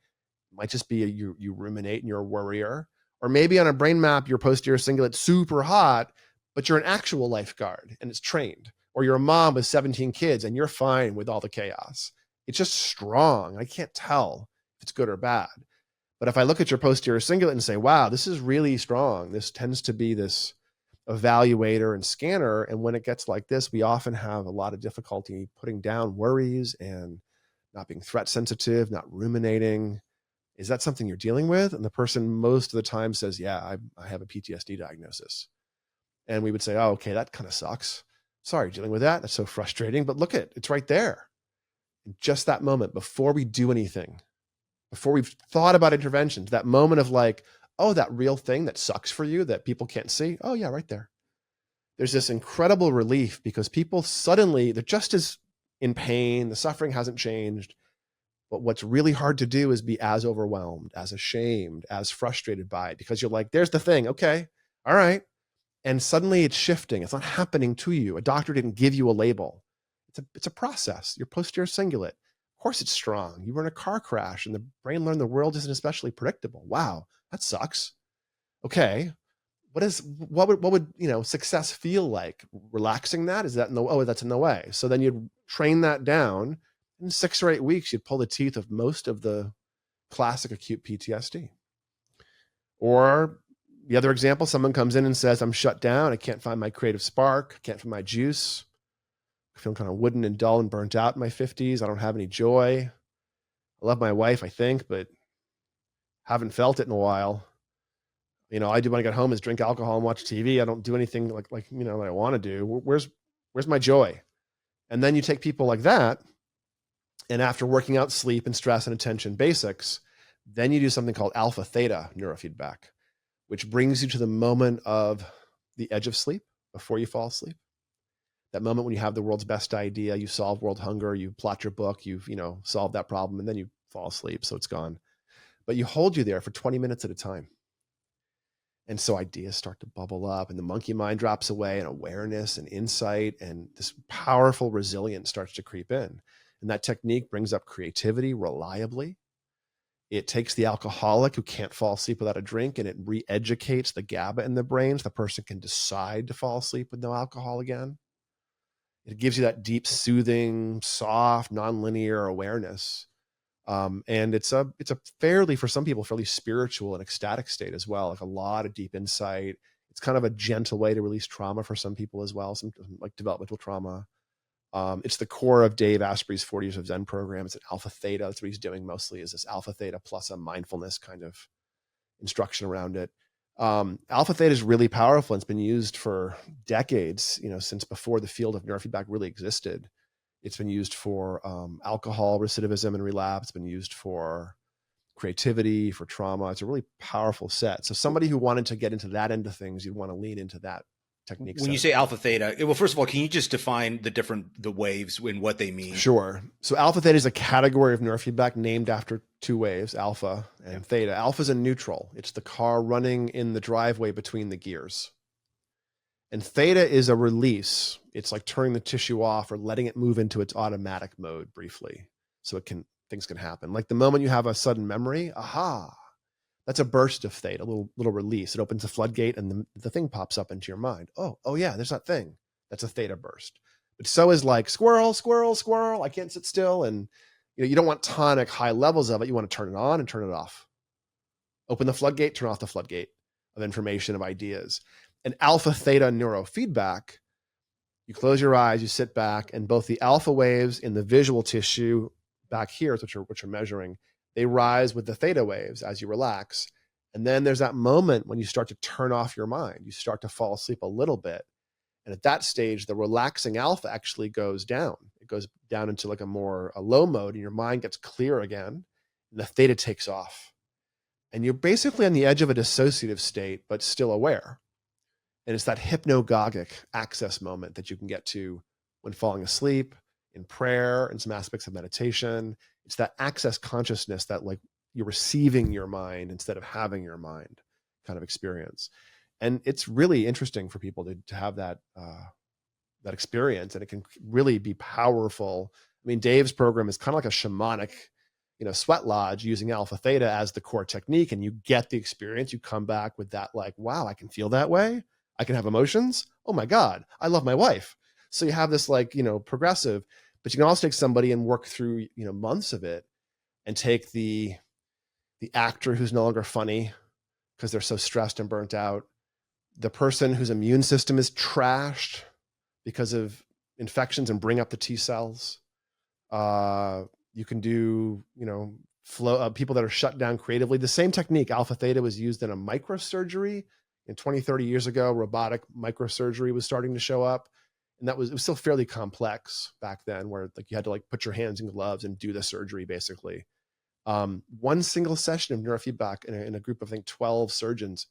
might just be you ruminate and you're a worrier. Or maybe on a brain map, your posterior cingulate's super hot, but you're an actual lifeguard and it's trained. Or you're a mom with 17 kids and you're fine with all the chaos. It's just strong. I can't tell if it's good or bad. But if I look at your posterior cingulate and say, wow, this is really strong, this tends to be this evaluator and scanner. And when it gets like this, we often have a lot of difficulty putting down worries and not being threat sensitive, not ruminating. Is that something you're dealing with? And the person most of the time says, yeah, I have a PTSD diagnosis. And we would say, oh, okay, that kind of sucks. Sorry, dealing with that. That's so frustrating. But look it's right there. In just that moment, before we do anything, before we've thought about interventions, that moment of like, oh, that real thing that sucks for you that people can't see. Oh yeah, right there. There's this incredible relief, because people suddenly, they're just as in pain. The suffering hasn't changed. But what's really hard to do is be as overwhelmed, as ashamed, as frustrated by it, because you're like, there's the thing. Okay. All right. And suddenly it's shifting. It's not happening to you. A doctor didn't give you a label. It's a process. Your posterior cingulate. Of course it's strong. You were in a car crash and the brain learned the world isn't especially predictable. Wow, that sucks. Okay. What would success feel like? Relaxing that? Is that no? Oh, that's in the way. So then you'd train that down. In 6 or 8 weeks, you'd pull the teeth of most of the classic acute PTSD. Or the other example, someone comes in and says, I'm shut down. I can't find my creative spark. I can't find my juice. I feel kind of wooden and dull and burnt out in my 50s. I don't have any joy. I love my wife, I think, but haven't felt it in a while. I do when I get home is drink alcohol and watch TV. I don't do anything like that I want to do. Where's my joy? And then you take people like that, and after working out sleep and stress and attention basics, then you do something called alpha-theta neurofeedback, which brings you to the moment of the edge of sleep before you fall asleep. That moment when you have the world's best idea, you solve world hunger, you plot your book, you've solved that problem, and then you fall asleep, so it's gone. But you hold you there for 20 minutes at a time. And so ideas start to bubble up and the monkey mind drops away, and awareness and insight and this powerful resilience starts to creep in. And that technique brings up creativity reliably. It takes the alcoholic who can't fall asleep without a drink, and it re-educates the GABA in the brain so the person can decide to fall asleep with no alcohol again. It gives you that deep, soothing, soft, nonlinear awareness. And it's a fairly, for some people, fairly spiritual and ecstatic state as well. Like a lot of deep insight. It's kind of a gentle way to release trauma for some people as well, some like developmental trauma. It's the core of Dave Asprey's 40 Years of Zen program. It's an alpha-theta. That's what he's doing mostly, is this alpha-theta plus a mindfulness kind of instruction around it. Alpha-theta is really powerful. It's been used for decades, since before the field of neurofeedback really existed. It's been used for alcohol recidivism and relapse. It's been used for creativity, for trauma. It's a really powerful set. So somebody who wanted to get into that end of things, you'd want to lean into that technique. When you say alpha theta, well, first of all, can you just define the waves and what they mean? Sure. So alpha theta is a category of neurofeedback named after two waves, alpha and theta. Alpha is a neutral. It's the car running in the driveway between the gears. And theta is a release. It's like turning the tissue off or letting it move into its automatic mode briefly. So things can happen. Like the moment you have a sudden memory, aha, that's a burst of theta, a little release. It opens a floodgate and the thing pops up into your mind. Oh yeah, there's that thing. That's a theta burst. But so is like squirrel, squirrel, squirrel. I can't sit still. And you don't want tonic high levels of it. You want to turn it on and turn it off. Open the floodgate, turn off the floodgate of information, of ideas. And alpha theta neurofeedback, you close your eyes, you sit back, and both the alpha waves in the visual tissue back here, which are measuring, they rise with the theta waves as you relax. And then there's that moment when you start to turn off your mind. You start to fall asleep a little bit. And at that stage, the relaxing alpha actually goes down. It goes down into like a low mode, and your mind gets clear again, and the theta takes off. And you're basically on the edge of a dissociative state, but still aware. And it's that hypnagogic access moment that you can get to when falling asleep, in prayer, and some aspects of meditation. It's that access consciousness that like you're receiving your mind instead of having your mind kind of experience. And it's really interesting for people to have that experience, and it can really be powerful. I mean, Dave's program is kind of like a shamanic, sweat lodge using alpha theta as the core technique, and you get the experience. You come back with that like, wow, I can feel that way. I can have emotions. Oh my God, I love my wife. So you have this like, progressive, but you can also take somebody and work through, months of it, and take the actor who's no longer funny because they're so stressed and burnt out, the person whose immune system is trashed because of infections, and bring up the T cells. You can do, people that are shut down creatively. The same technique, alpha theta, was used in a microsurgery. In 20, 30 years ago, robotic microsurgery was starting to show up. And it was still fairly complex back then, where like you had to like put your hands in gloves and do the surgery basically. One single session of neurofeedback in a group of, I think, 12 surgeons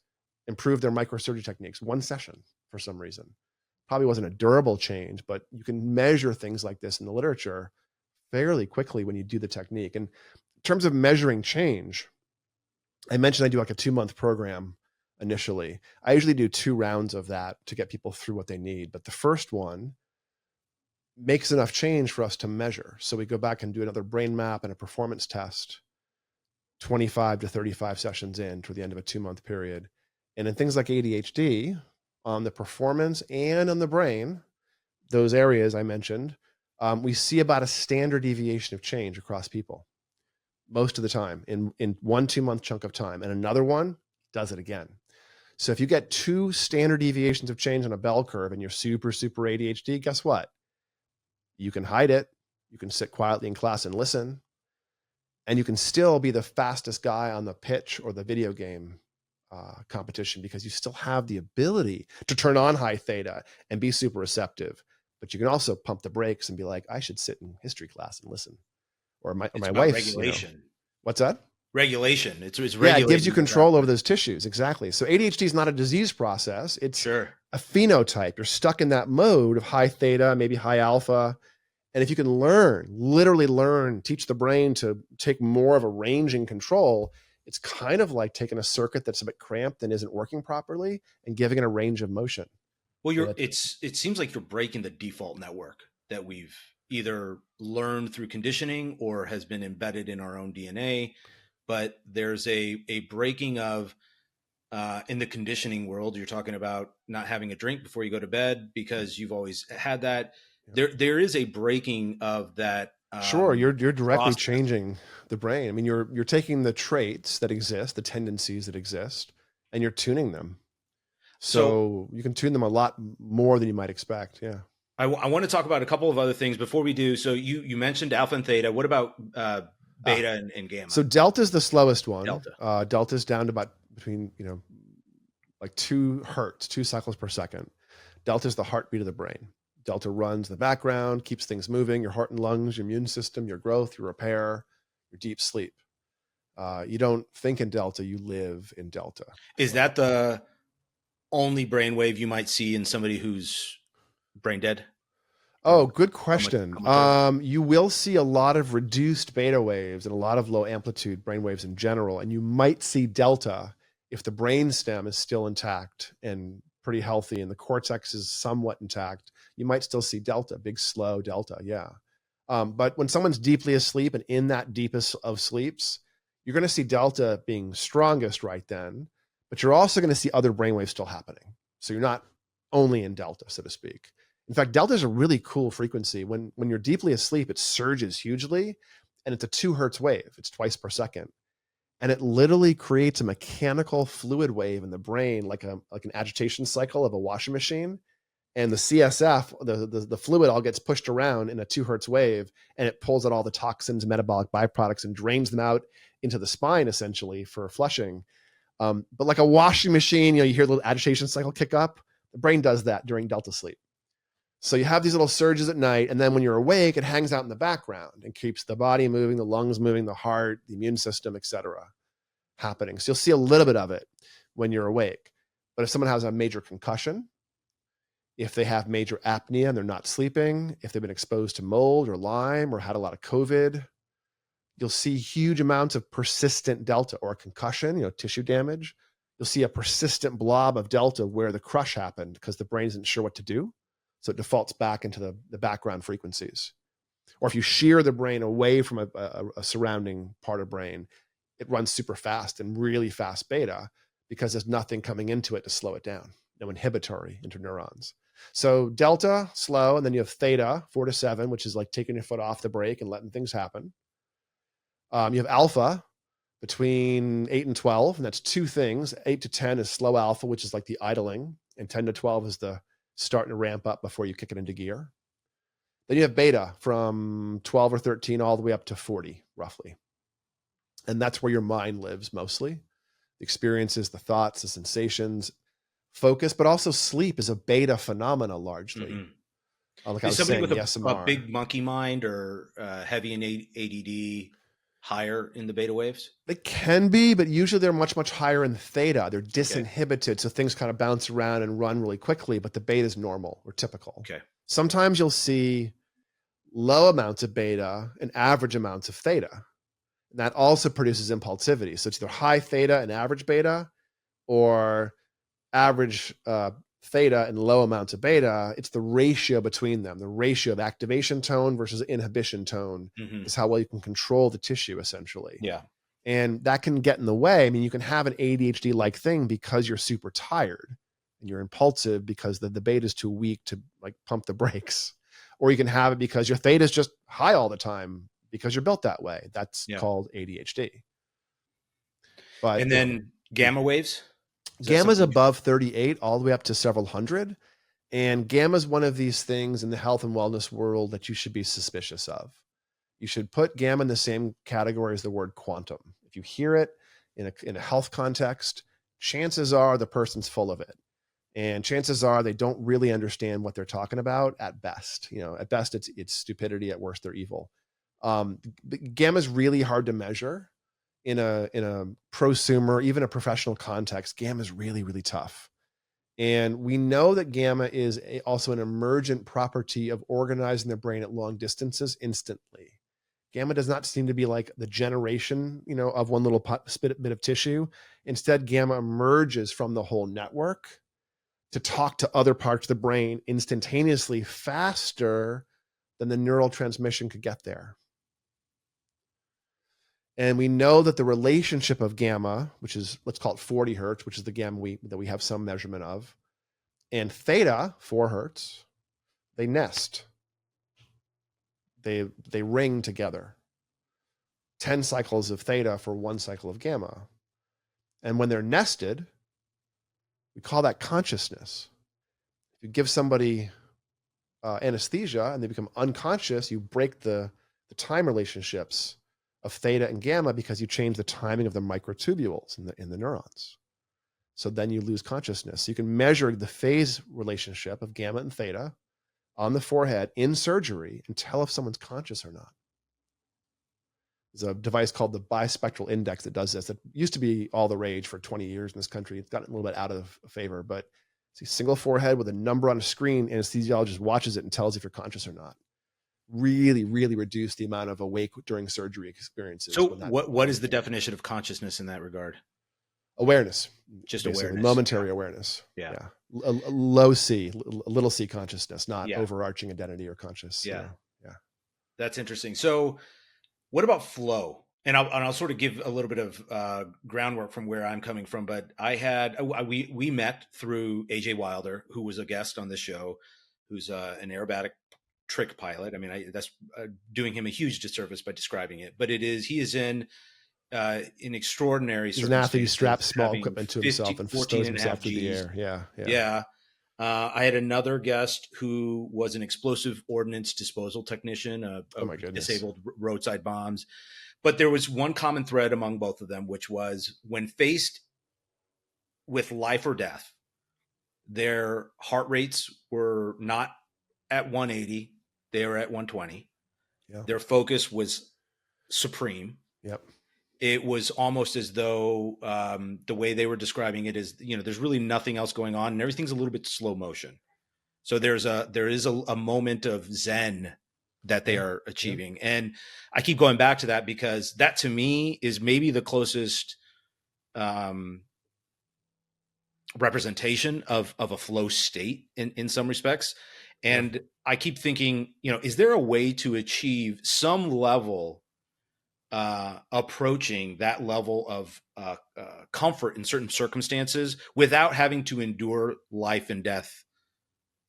improved their microsurgery techniques. One session, for some reason. Probably wasn't a durable change, but you can measure things like this in the literature fairly quickly when you do the technique. And in terms of measuring change, I mentioned I do like a 2-month program initially. I usually do 2 rounds of that to get people through what they need. But the first one makes enough change for us to measure. So we go back and do another brain map and a performance test 25 to 35 sessions in toward the end of a 2-month period. And in things like ADHD, on the performance and on the brain, those areas I mentioned, we see about a standard deviation of change across people most of the time in 1-2 month chunk of time. And another one does it again. So if you get 2 standard deviations of change on a bell curve and you're super, super ADHD, guess what? You can hide it. You can sit quietly in class and listen. And you can still be the fastest guy on the pitch or the video game competition, because you still have the ability to turn on high theta and be super receptive. But you can also pump the brakes and be like, I should sit in history class and listen. Or my wife. Regulation. What's that? Regulation. It's it gives you control over those tissues. Exactly. So ADHD is not a disease process. It's a phenotype. You're stuck in that mode of high theta, maybe high alpha. And if you can literally learn, teach the brain to take more of a range and control, it's kind of like taking a circuit that's a bit cramped and isn't working properly and giving it a range of motion. Well, it seems like you're breaking the default network that we've either learned through conditioning or has been embedded in our own DNA. But there's a breaking of, in the conditioning world, you're talking about not having a drink before you go to bed because you've always had that. Yeah. There is a breaking of that. Sure, you're directly changing the brain. I mean, you're taking the traits that exist, the tendencies that exist, and you're tuning them. So you can tune them a lot more than you might expect. Yeah. I want to talk about a couple of other things before we do. So you mentioned alpha and theta. What about Ah, beta and gamma? so delta is the slowest one. Delta. Delta is down to about between, like 2 hertz, 2 cycles per second. Delta is the heartbeat of the brain. Delta runs the background, keeps things moving, your heart and lungs, your immune system, your growth, your repair, your deep sleep. You don't think in delta, you live in delta. Is that the only brainwave you might see in somebody who's brain dead? Oh, good question. Comatose? You will see a lot of reduced beta waves and a lot of low amplitude brain waves in general, and you might see delta if the brain stem is still intact and pretty healthy and the cortex is somewhat intact. You might still see delta, big slow delta, yeah. But when someone's deeply asleep and in that deepest of sleeps, you're going to see delta being strongest right then, but you're also going to see other brainwaves still happening. So you're not only in delta, so to speak. In fact, delta is a really cool frequency. When you're deeply asleep, it surges hugely, and it's a 2 hertz wave. It's twice per second. And it literally creates a mechanical fluid wave in the brain, like an agitation cycle of a washing machine. And the CSF, the fluid all gets pushed around in a 2 hertz wave, and it pulls out all the toxins, metabolic byproducts, and drains them out into the spine, essentially, for flushing. But like a washing machine, you hear a little agitation cycle kick up. The brain does that during delta sleep. So you have these little surges at night, and then when you're awake, it hangs out in the background and keeps the body moving, the lungs moving, the heart, the immune system, etc., happening. So you'll see a little bit of it when you're awake. But if someone has a major concussion, if they have major apnea and they're not sleeping, if they've been exposed to mold or Lyme or had a lot of COVID, you'll see huge amounts of persistent delta, or concussion, tissue damage. You'll see a persistent blob of delta where the crush happened because the brain isn't sure what to do. So it defaults back into the background frequencies. Or if you shear the brain away from a surrounding part of brain, it runs super fast and really fast beta because there's nothing coming into it to slow it down. No inhibitory interneurons. So delta, slow, and then you have theta, 4 to 7, which is like taking your foot off the brake and letting things happen. You have alpha, between 8 and 12, and that's 2 things. 8 to 10 is slow alpha, which is like the idling, and 10 to 12 is the starting to ramp up before you kick it into gear. Then you have beta from 12 or 13 all the way up to 40, roughly. And that's where your mind lives mostly. The experiences, the thoughts, the sensations, focus, but also sleep is a beta phenomena largely. Mm-hmm. Like I was somebody saying, with a big monkey mind or heavy in ADD higher in the beta waves? They can be, but usually they're much, much higher in theta. They're disinhibited, okay. So things kind of bounce around and run really quickly, but the beta is normal or typical. Okay. Sometimes you'll see low amounts of beta and average amounts of theta. And that also produces impulsivity. So it's either high theta and average beta, or average theta and low amounts of beta. It's the ratio between them. The ratio of activation tone versus inhibition tone is how well you can control the tissue, essentially. Yeah. And that can get in the way. I mean, you can have an ADHD-like thing because you're super tired and you're impulsive because the beta is too weak to like pump the brakes. Or you can have it because your theta is just high all the time because you're built that way. That's called ADHD. But and then gamma waves? Gamma is above 38 all the way up to several hundred. And gamma is one of these things in the health and wellness world that you should be suspicious of. You should put gamma in the same category as the word quantum. If you hear it in a health context, chances are the person's full of it. And chances are they don't really understand what they're talking about at best. At best it's stupidity, at worst they're evil. Gamma is really hard to measure. In a prosumer, even a professional context, gamma is really, really tough. And we know that gamma is also an emergent property of organizing the brain at long distances instantly. Gamma does not seem to be like the generation, of one little bit of tissue. Instead, gamma emerges from the whole network to talk to other parts of the brain instantaneously, faster than the neural transmission could get there. And we know that the relationship of gamma, which is, let's call it 40 hertz, which is the gamma that we have some measurement of, and theta, 4 hertz, they nest. They ring together. 10 cycles of theta for 1 cycle of gamma. And when they're nested, we call that consciousness. If you give somebody anesthesia and they become unconscious, you break the time relationships of theta and gamma because you change the timing of the microtubules in the neurons. So then you lose consciousness. So you can measure the phase relationship of gamma and theta on the forehead in surgery and tell if someone's conscious or not. There's a device called the bispectral index that does this. It used to be all the rage for 20 years in this country. It's gotten a little bit out of favor, but it's a single forehead with a number on a screen. Anesthesiologist watches it and tells if you're conscious or not. Really, really reduce the amount of awake during surgery experiences. So what is the definition of consciousness in that regard? Awareness. Just basically. awareness. Momentary awareness. Yeah. A low C, a little C consciousness, not overarching identity or conscious. Yeah. Yeah. That's interesting. So what about flow? And I'll sort of give a little bit of groundwork from where I'm coming from, but we met through AJ Wilder, who was a guest on this show, who's an aerobatic trick pilot. I mean, that's doing him a huge disservice by describing it, but he is in extraordinary He's an athlete who straps small equipment to himself and throws himself through the air. Yeah. I had another guest who was an explosive ordnance disposal technician, disabled roadside bombs. But there was one common thread among both of them, which was when faced with life or death, their heart rates were not at 180. They were at 120. Yeah. Their focus was supreme. Yep. It was almost as though the way they were describing it is, there's really nothing else going on and everything's a little bit slow motion. So there is a moment of Zen that they are achieving. Yeah. And I keep going back to that because that to me is maybe the closest representation of a flow state in some respects. And I keep thinking, is there a way to achieve some level approaching that level of comfort in certain circumstances without having to endure life and death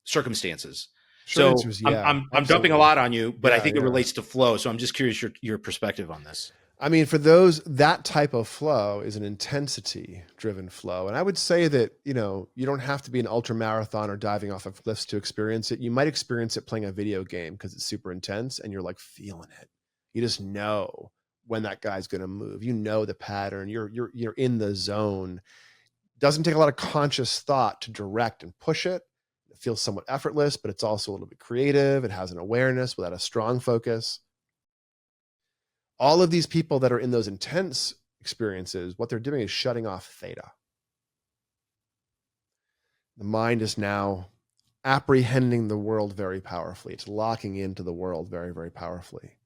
circumstances? Sure, so I'm dumping a lot on you, but I think it relates to flow. So I'm just curious your perspective on this. I mean, for that type of flow is an intensity driven flow. And I would say that, you don't have to be an ultra marathon or diving off of cliffs to experience it. You might experience it playing a video game because it's super intense and you're like feeling it. You just know when that guy's going to move, the pattern, you're in the zone. Doesn't take a lot of conscious thought to direct and push it. It feels somewhat effortless, but it's also a little bit creative. It has an awareness without a strong focus. All of these people that are in those intense experiences, what they're doing is shutting off theta. The mind is now apprehending the world very powerfully. It's locking into the world very, very powerfully.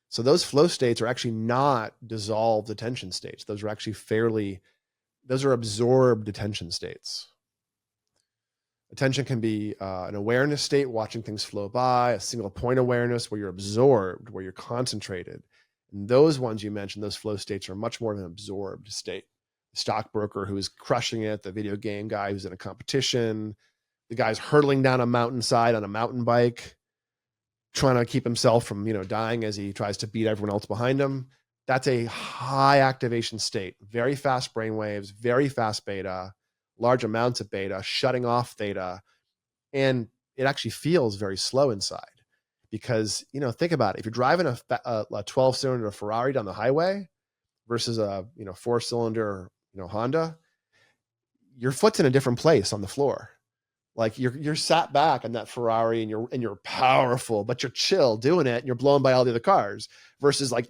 So those flow states are actually not dissolved attention states. Those are actually those are absorbed attention states. Attention can be an awareness state, watching things flow by, a single point awareness where you're absorbed, where you're concentrated. And those ones you mentioned, those flow states are much more of an absorbed state. The stockbroker who is crushing it, the video game guy who's in a competition, the guy's hurtling down a mountainside on a mountain bike, trying to keep himself from, dying as he tries to beat everyone else behind him. That's a high activation state, very fast brain waves, very fast beta, large amounts of beta, shutting off theta. And it actually feels very slow inside because, think about it. If you're driving a 12-cylinder Ferrari down the highway versus a, 4-cylinder, Honda, your foot's in a different place on the floor. Like you're sat back on that Ferrari and you're powerful, but you're chill doing it and you're blown by all the other cars versus like,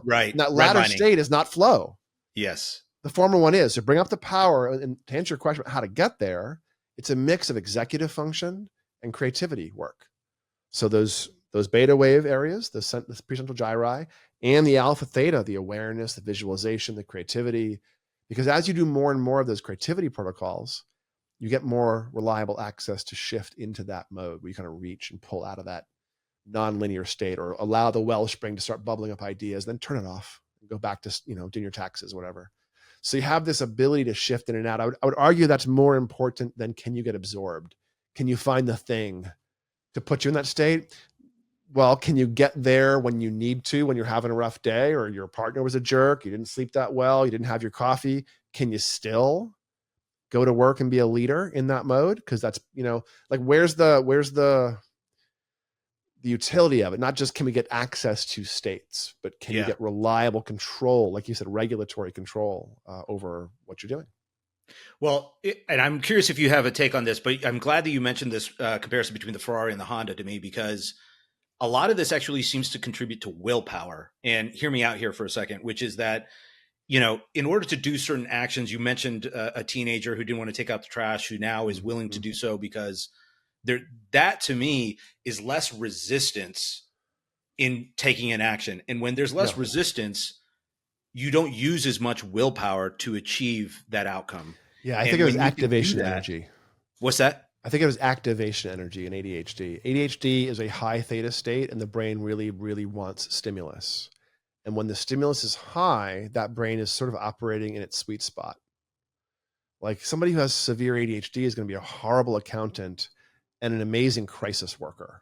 right. And that latter state is not flow. Yes. The former one is. So bring up the power, and to answer your question about how to get there, it's a mix of executive function and creativity work. So those beta wave areas, the precentral gyri and the alpha theta, the awareness, the visualization, the creativity, because as you do more and more of those creativity protocols, you get more reliable access to shift into that mode where you kind of reach and pull out of that nonlinear state or allow the wellspring to start bubbling up ideas, then turn it off and go back to, doing your taxes, whatever. So you have this ability to shift in and out. I would argue that's more important than can you get absorbed? Can you find the thing to put you in that state? Well, can you get there when you need to, when you're having a rough day or your partner was a jerk, you didn't sleep that well, you didn't have your coffee? Can you still go to work and be a leader in that mode. Cause that's, like, where's the utility of it? Not just can we get access to states, but can you get reliable control, like you said, regulatory control over what you're doing? Well, and I'm curious if you have a take on this, but I'm glad that you mentioned this comparison between the Ferrari and the Honda to me, because a lot of this actually seems to contribute to willpower. And hear me out here for a second, which is that, in order to do certain actions, you mentioned a teenager who didn't want to take out the trash, who now is willing to do so because that to me is less resistance in taking an action. And when there's less resistance, you don't use as much willpower to achieve that outcome. Yeah, I think it was activation energy. What's that? I think it was activation energy in ADHD. ADHD is a high theta state, and the brain really, really wants stimulus. And when the stimulus is high, that brain is sort of operating in its sweet spot. Like, somebody who has severe ADHD is going to be a horrible accountant and an amazing crisis worker.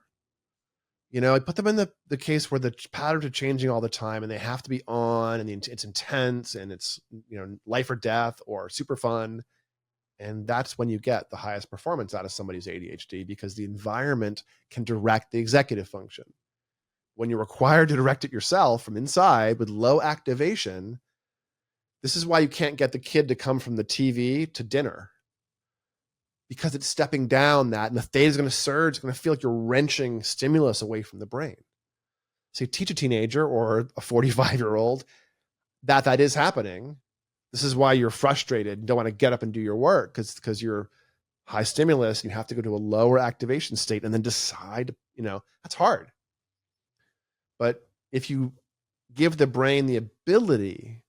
I put them in the case where the patterns are changing all the time and they have to be on, and it's intense and it's, life or death or super fun. And that's when you get the highest performance out of somebody's ADHD, because the environment can direct the executive function. When you're required to direct it yourself from inside with low activation, this is why you can't get the kid to come from the TV to dinner, because it's stepping down that, and the theta is going to surge. It's going to feel like you're wrenching stimulus away from the brain. So you teach a teenager or a 45-year-old that is happening. This is why you're frustrated and don't want to get up and do your work, because you're high stimulus and you have to go to a lower activation state and then decide, that's hard. But if you give the brain the ability,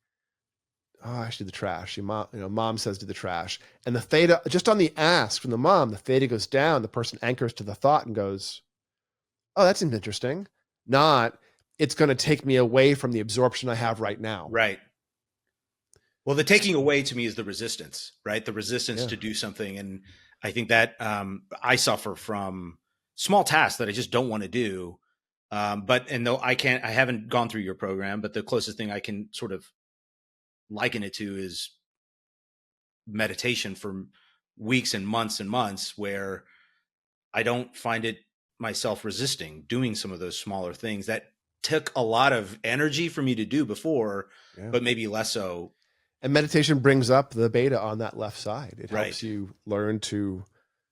I should do the trash. Mom says do the trash. And the theta, just on the ask from the mom, the theta goes down. The person anchors to the thought and goes, oh, that seems interesting. Not, it's going to take me away from the absorption I have right now. Right. Well, the taking away to me is the resistance, right? The resistance to do something. And I think that I suffer from small tasks that I just don't want to do. And though I haven't gone through your program, but the closest thing I can sort of liken it to is meditation for weeks and months, where I don't find it myself resisting doing some of those smaller things that took a lot of energy for me to do before, but maybe less so. And meditation brings up the beta on that left side. It helps you learn to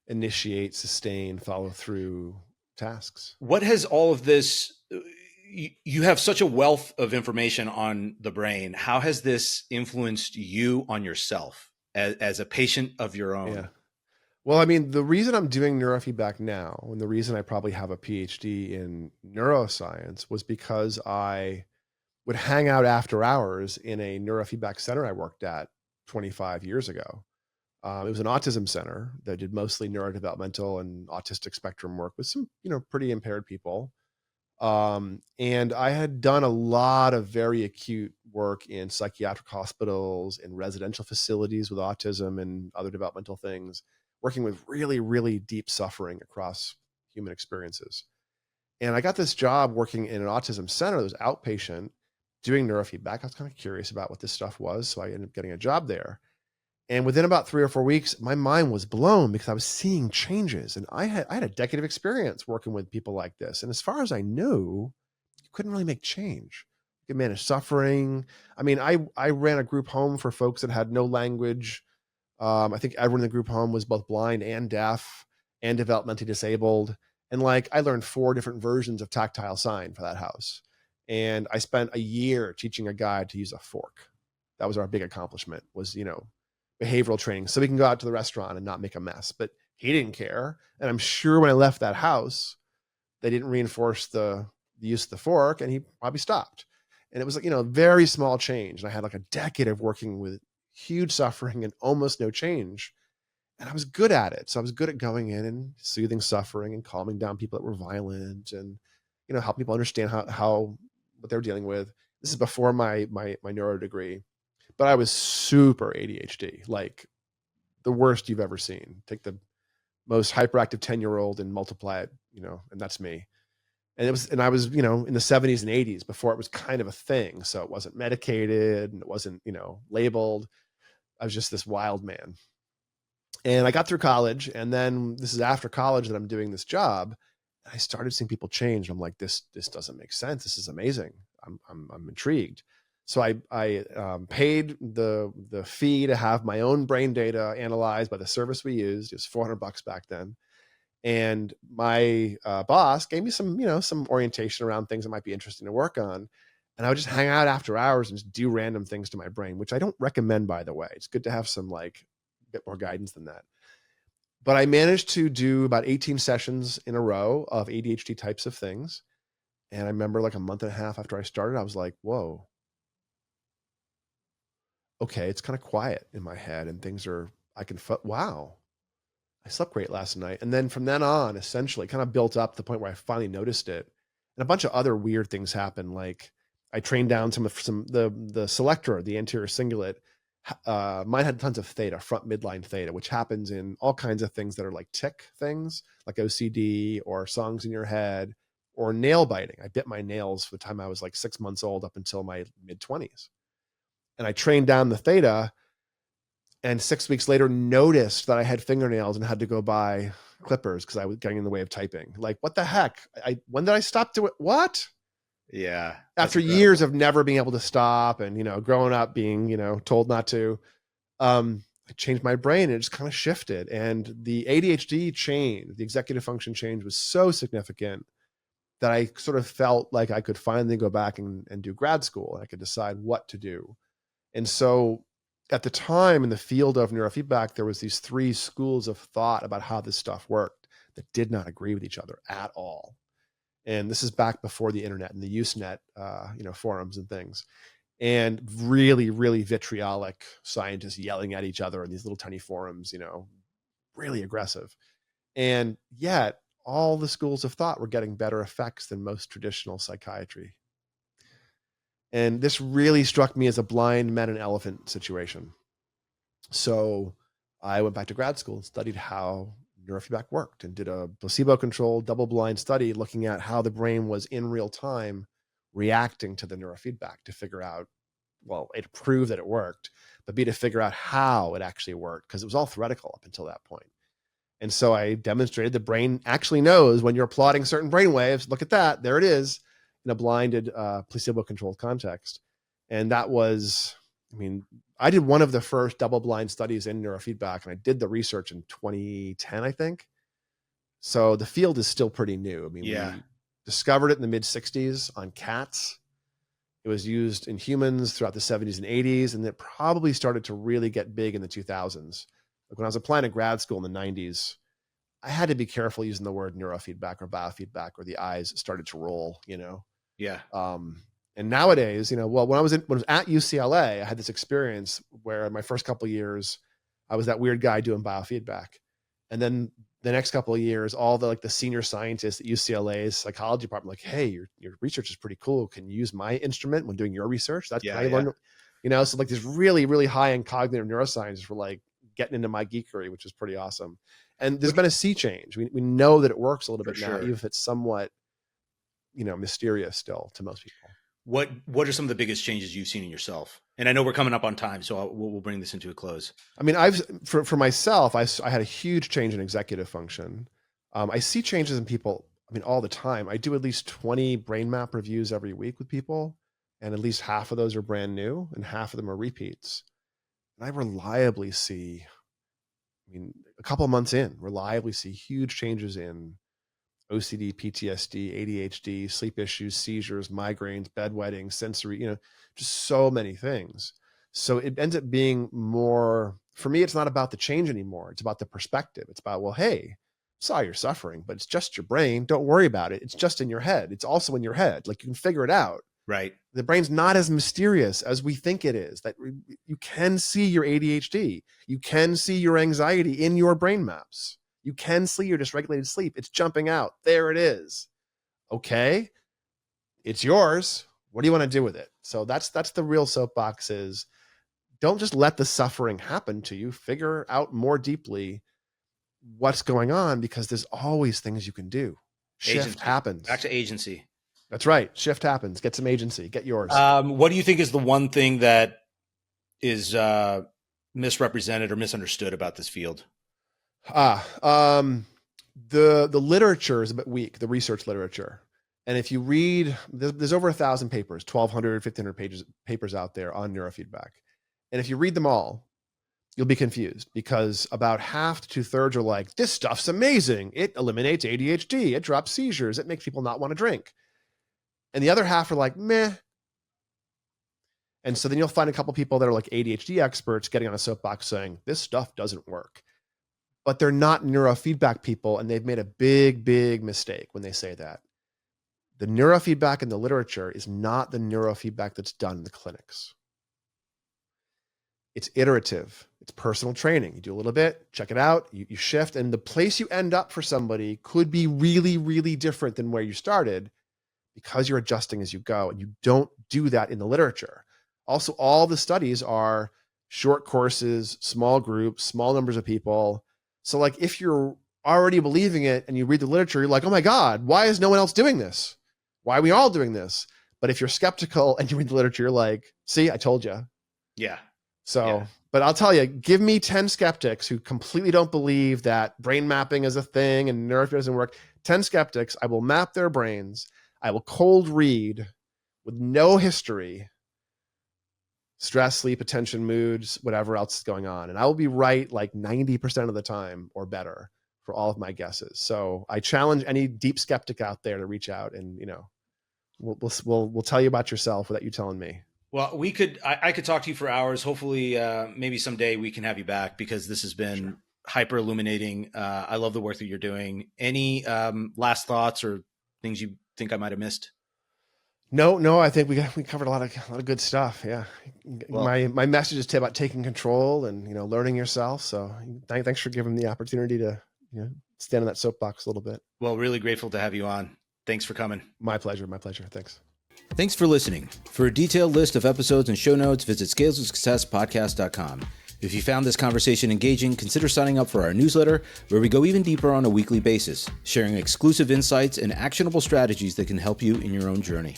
initiate, sustain, follow through tasks. What has all of this, you have such a wealth of information on the brain. How has this influenced you on yourself as a patient of your own? Yeah. Well, I mean, the reason I'm doing neurofeedback now, and the reason I probably have a PhD in neuroscience, was because I would hang out after hours in a neurofeedback center I worked at 25 years ago. It was an autism center that did mostly neurodevelopmental and autistic spectrum work with some, pretty impaired people. And I had done a lot of very acute work in psychiatric hospitals and residential facilities with autism and other developmental things, working with really, really deep suffering across human experiences. And I got this job working in an autism center that was outpatient, doing neurofeedback. I was kind of curious about what this stuff was, so I ended up getting a job there. And within about 3 or 4 weeks, my mind was blown because I was seeing changes. And I had a decade of experience working with people like this. And as far as I knew, you couldn't really make change. You could manage suffering. I mean, I ran a group home for folks that had no language. I think everyone in the group home was both blind and deaf and developmentally disabled. And I learned 4 different versions of tactile sign for that house. And I spent a year teaching a guy to use a fork. That was our big accomplishment, was, behavioral training, so we can go out to the restaurant and not make a mess. But he didn't care. And I'm sure when I left that house, they didn't reinforce the use of the fork, and he probably stopped. And it was very small change. And I had a decade of working with huge suffering and almost no change. And I was good at it. So I was good at going in and soothing suffering and calming down people that were violent and, help people understand how what they're dealing with. This is before my neuro degree. But I was super ADHD, like the worst you've ever seen. Take the most hyperactive 10-year-old and multiply it, and that's me. And I was, in the 70s and 80s before it was kind of a thing. So it wasn't medicated and it wasn't, labeled. I was just this wild man. And I got through college, and then this is after college that I'm doing this job. And I started seeing people change. I'm like, this doesn't make sense. This is amazing. I'm intrigued. So I paid the fee to have my own brain data analyzed by the service we used. It was $400 back then. And my boss gave me some orientation around things that might be interesting to work on. And I would just hang out after hours and just do random things to my brain, which I don't recommend, by the way. It's good to have some bit more guidance than that. But I managed to do about 18 sessions in a row of ADHD types of things. And I remember like a month and a half after I started, I was like, whoa, okay, it's kind of quiet in my head and things are, wow, I slept great last night. And then from then on, essentially kind of built up to the point where I finally noticed it. And a bunch of other weird things happened. Like I trained down the selector, the anterior cingulate. Mine had tons of theta, front midline theta, which happens in all kinds of things that are like tic things, like OCD or songs in your head or nail biting. I bit my nails from the time I was like 6 months old up until my mid-20s. And I trained down the theta, and 6 weeks later noticed that I had fingernails and had to go buy clippers because I was getting in the way of typing. Like, what the heck? When did I stop doing what? Yeah. After years of never being able to stop and, growing up being, told not to, I changed my brain and it just kind of shifted. And the ADHD change, the executive function change, was so significant that I sort of felt like I could finally go back and do grad school and I could decide what to do. And so at the time in the field of neurofeedback, there was these 3 schools of thought about how this stuff worked that did not agree with each other at all. And this is back before the internet and the Usenet, forums and things, and really, really vitriolic scientists yelling at each other in these little tiny forums, really aggressive. And yet all the schools of thought were getting better effects than most traditional psychiatry. And this really struck me as a blind man and elephant situation. So I went back to grad school and studied how neurofeedback worked and did a placebo-controlled double-blind study looking at how the brain was in real time reacting to the neurofeedback to figure out, well, it proved that it worked, but B, to figure out how it actually worked, because it was all theoretical up until that point. And so I demonstrated the brain actually knows when you're plotting certain brain waves. Look at that. There it is in a blinded placebo-controlled context. And that was, I did one of the first double-blind studies in neurofeedback, and I did the research in 2010, I think. So the field is still pretty new. We discovered it in the mid-60s on cats. It was used in humans throughout the 70s and 80s, and it probably started to really get big in the 2000s. Like when I was applying to grad school in the 90s, I had to be careful using the word neurofeedback or biofeedback, or the eyes started to roll, Yeah. And nowadays, when I was at UCLA, I had this experience where in my first couple of years, I was that weird guy doing biofeedback. And then the next couple of years, all the senior scientists at UCLA's psychology department, like, hey, your research is pretty cool. Can you use my instrument when doing your research? That's how you learn, so like this really, really high end cognitive neuroscientists were like getting into my geekery, which is pretty awesome. And there's been a sea change. We know that it works a little bit now, even if it's somewhat, mysterious still to most people. What are some of the biggest changes you've seen in yourself? And I know we're coming up on time, so we'll bring this into a close. For myself, I had a huge change in executive function. I see changes in people, all the time. I do at least 20 brain map reviews every week with people, and at least half of those are brand new and half of them are repeats. And I reliably see, a couple of months in, reliably see huge changes in OCD, PTSD, ADHD, sleep issues, seizures, migraines, bedwetting, sensory, just so many things. So it ends up being more, for me, it's not about the change anymore. It's about the perspective. It's about, well, hey, sorry you're suffering, but it's just your brain. Don't worry about it. It's just in your head. It's also in your head. Like, you can figure it out. Right. The brain's not as mysterious as we think it is. That you can see your ADHD. You can see your anxiety in your brain maps. You can see your dysregulated sleep. It's jumping out. There it is. Okay. It's yours. What do you want to do with it? So that's the real soapbox is, don't just let the suffering happen to you. Figure out more deeply what's going on, because there's always things you can do. Shift happens. Back to agency. That's right. Shift happens. Get some agency. Get yours. What do you think is the one thing that is misrepresented or misunderstood about this field? The literature is a bit weak, the research literature. And if you read, there's over 1,000 papers, 1,200, 1,500 papers out there on neurofeedback. And if you read them all, you'll be confused because about half to 2/3 are like, this stuff's amazing. It eliminates ADHD. It drops seizures. It makes people not want to drink. And the other half are like, meh. And so then you'll find a couple people that are like ADHD experts getting on a soapbox saying, this stuff doesn't work. But they're not neurofeedback people, and they've made a big, big mistake when they say that. The neurofeedback in the literature is not the neurofeedback that's done in the clinics. It's iterative. It's personal training. You do a little bit, check it out, you shift, and the place you end up for somebody could be really, really different than where you started because you're adjusting as you go, and you don't do that in the literature. Also, all the studies are short courses, small groups, small numbers of people. So like if you're already believing it and you read the literature, you're like, oh my God, why is no one else doing this? Why are we all doing this? But if you're skeptical and you read the literature, you're like, see, I told you. Yeah. So, yeah. But I'll tell you, give me 10 skeptics who completely don't believe that brain mapping is a thing and neurofeedback doesn't work. 10 skeptics, I will map their brains. I will cold read with no history, stress, sleep, attention, moods, whatever else is going on. And I will be right like 90% of the time or better for all of my guesses. So I challenge any deep skeptic out there to reach out and, we'll tell you about yourself without you telling me. Well, I could talk to you for hours. Hopefully, maybe someday we can have you back because this has been hyper illuminating. I love the work that you're doing. Any last thoughts or things you think I might've missed? No, I think we covered a lot of good stuff. Yeah. Well, my message is about taking control and, learning yourself. So thanks for giving me the opportunity to, stand on that soapbox a little bit. Well, really grateful to have you on. Thanks for coming. My pleasure. Thanks. Thanks for listening. For a detailed list of episodes and show notes, visit scalesofsuccesspodcast.com. If you found this conversation engaging, consider signing up for our newsletter, where we go even deeper on a weekly basis, sharing exclusive insights and actionable strategies that can help you in your own journey.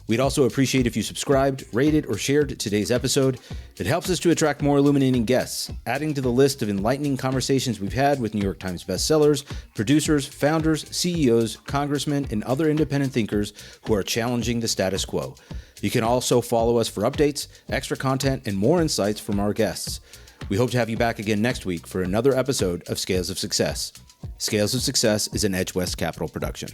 We'd also appreciate if you subscribed, rated, or shared today's episode. It helps us to attract more illuminating guests, adding to the list of enlightening conversations we've had with New York Times bestsellers, producers, founders, CEOs, congressmen, and other independent thinkers who are challenging the status quo. You can also follow us for updates, extra content, and more insights from our guests. We hope to have you back again next week for another episode of Scales of Success. Scales of Success is an Edge West Capital production.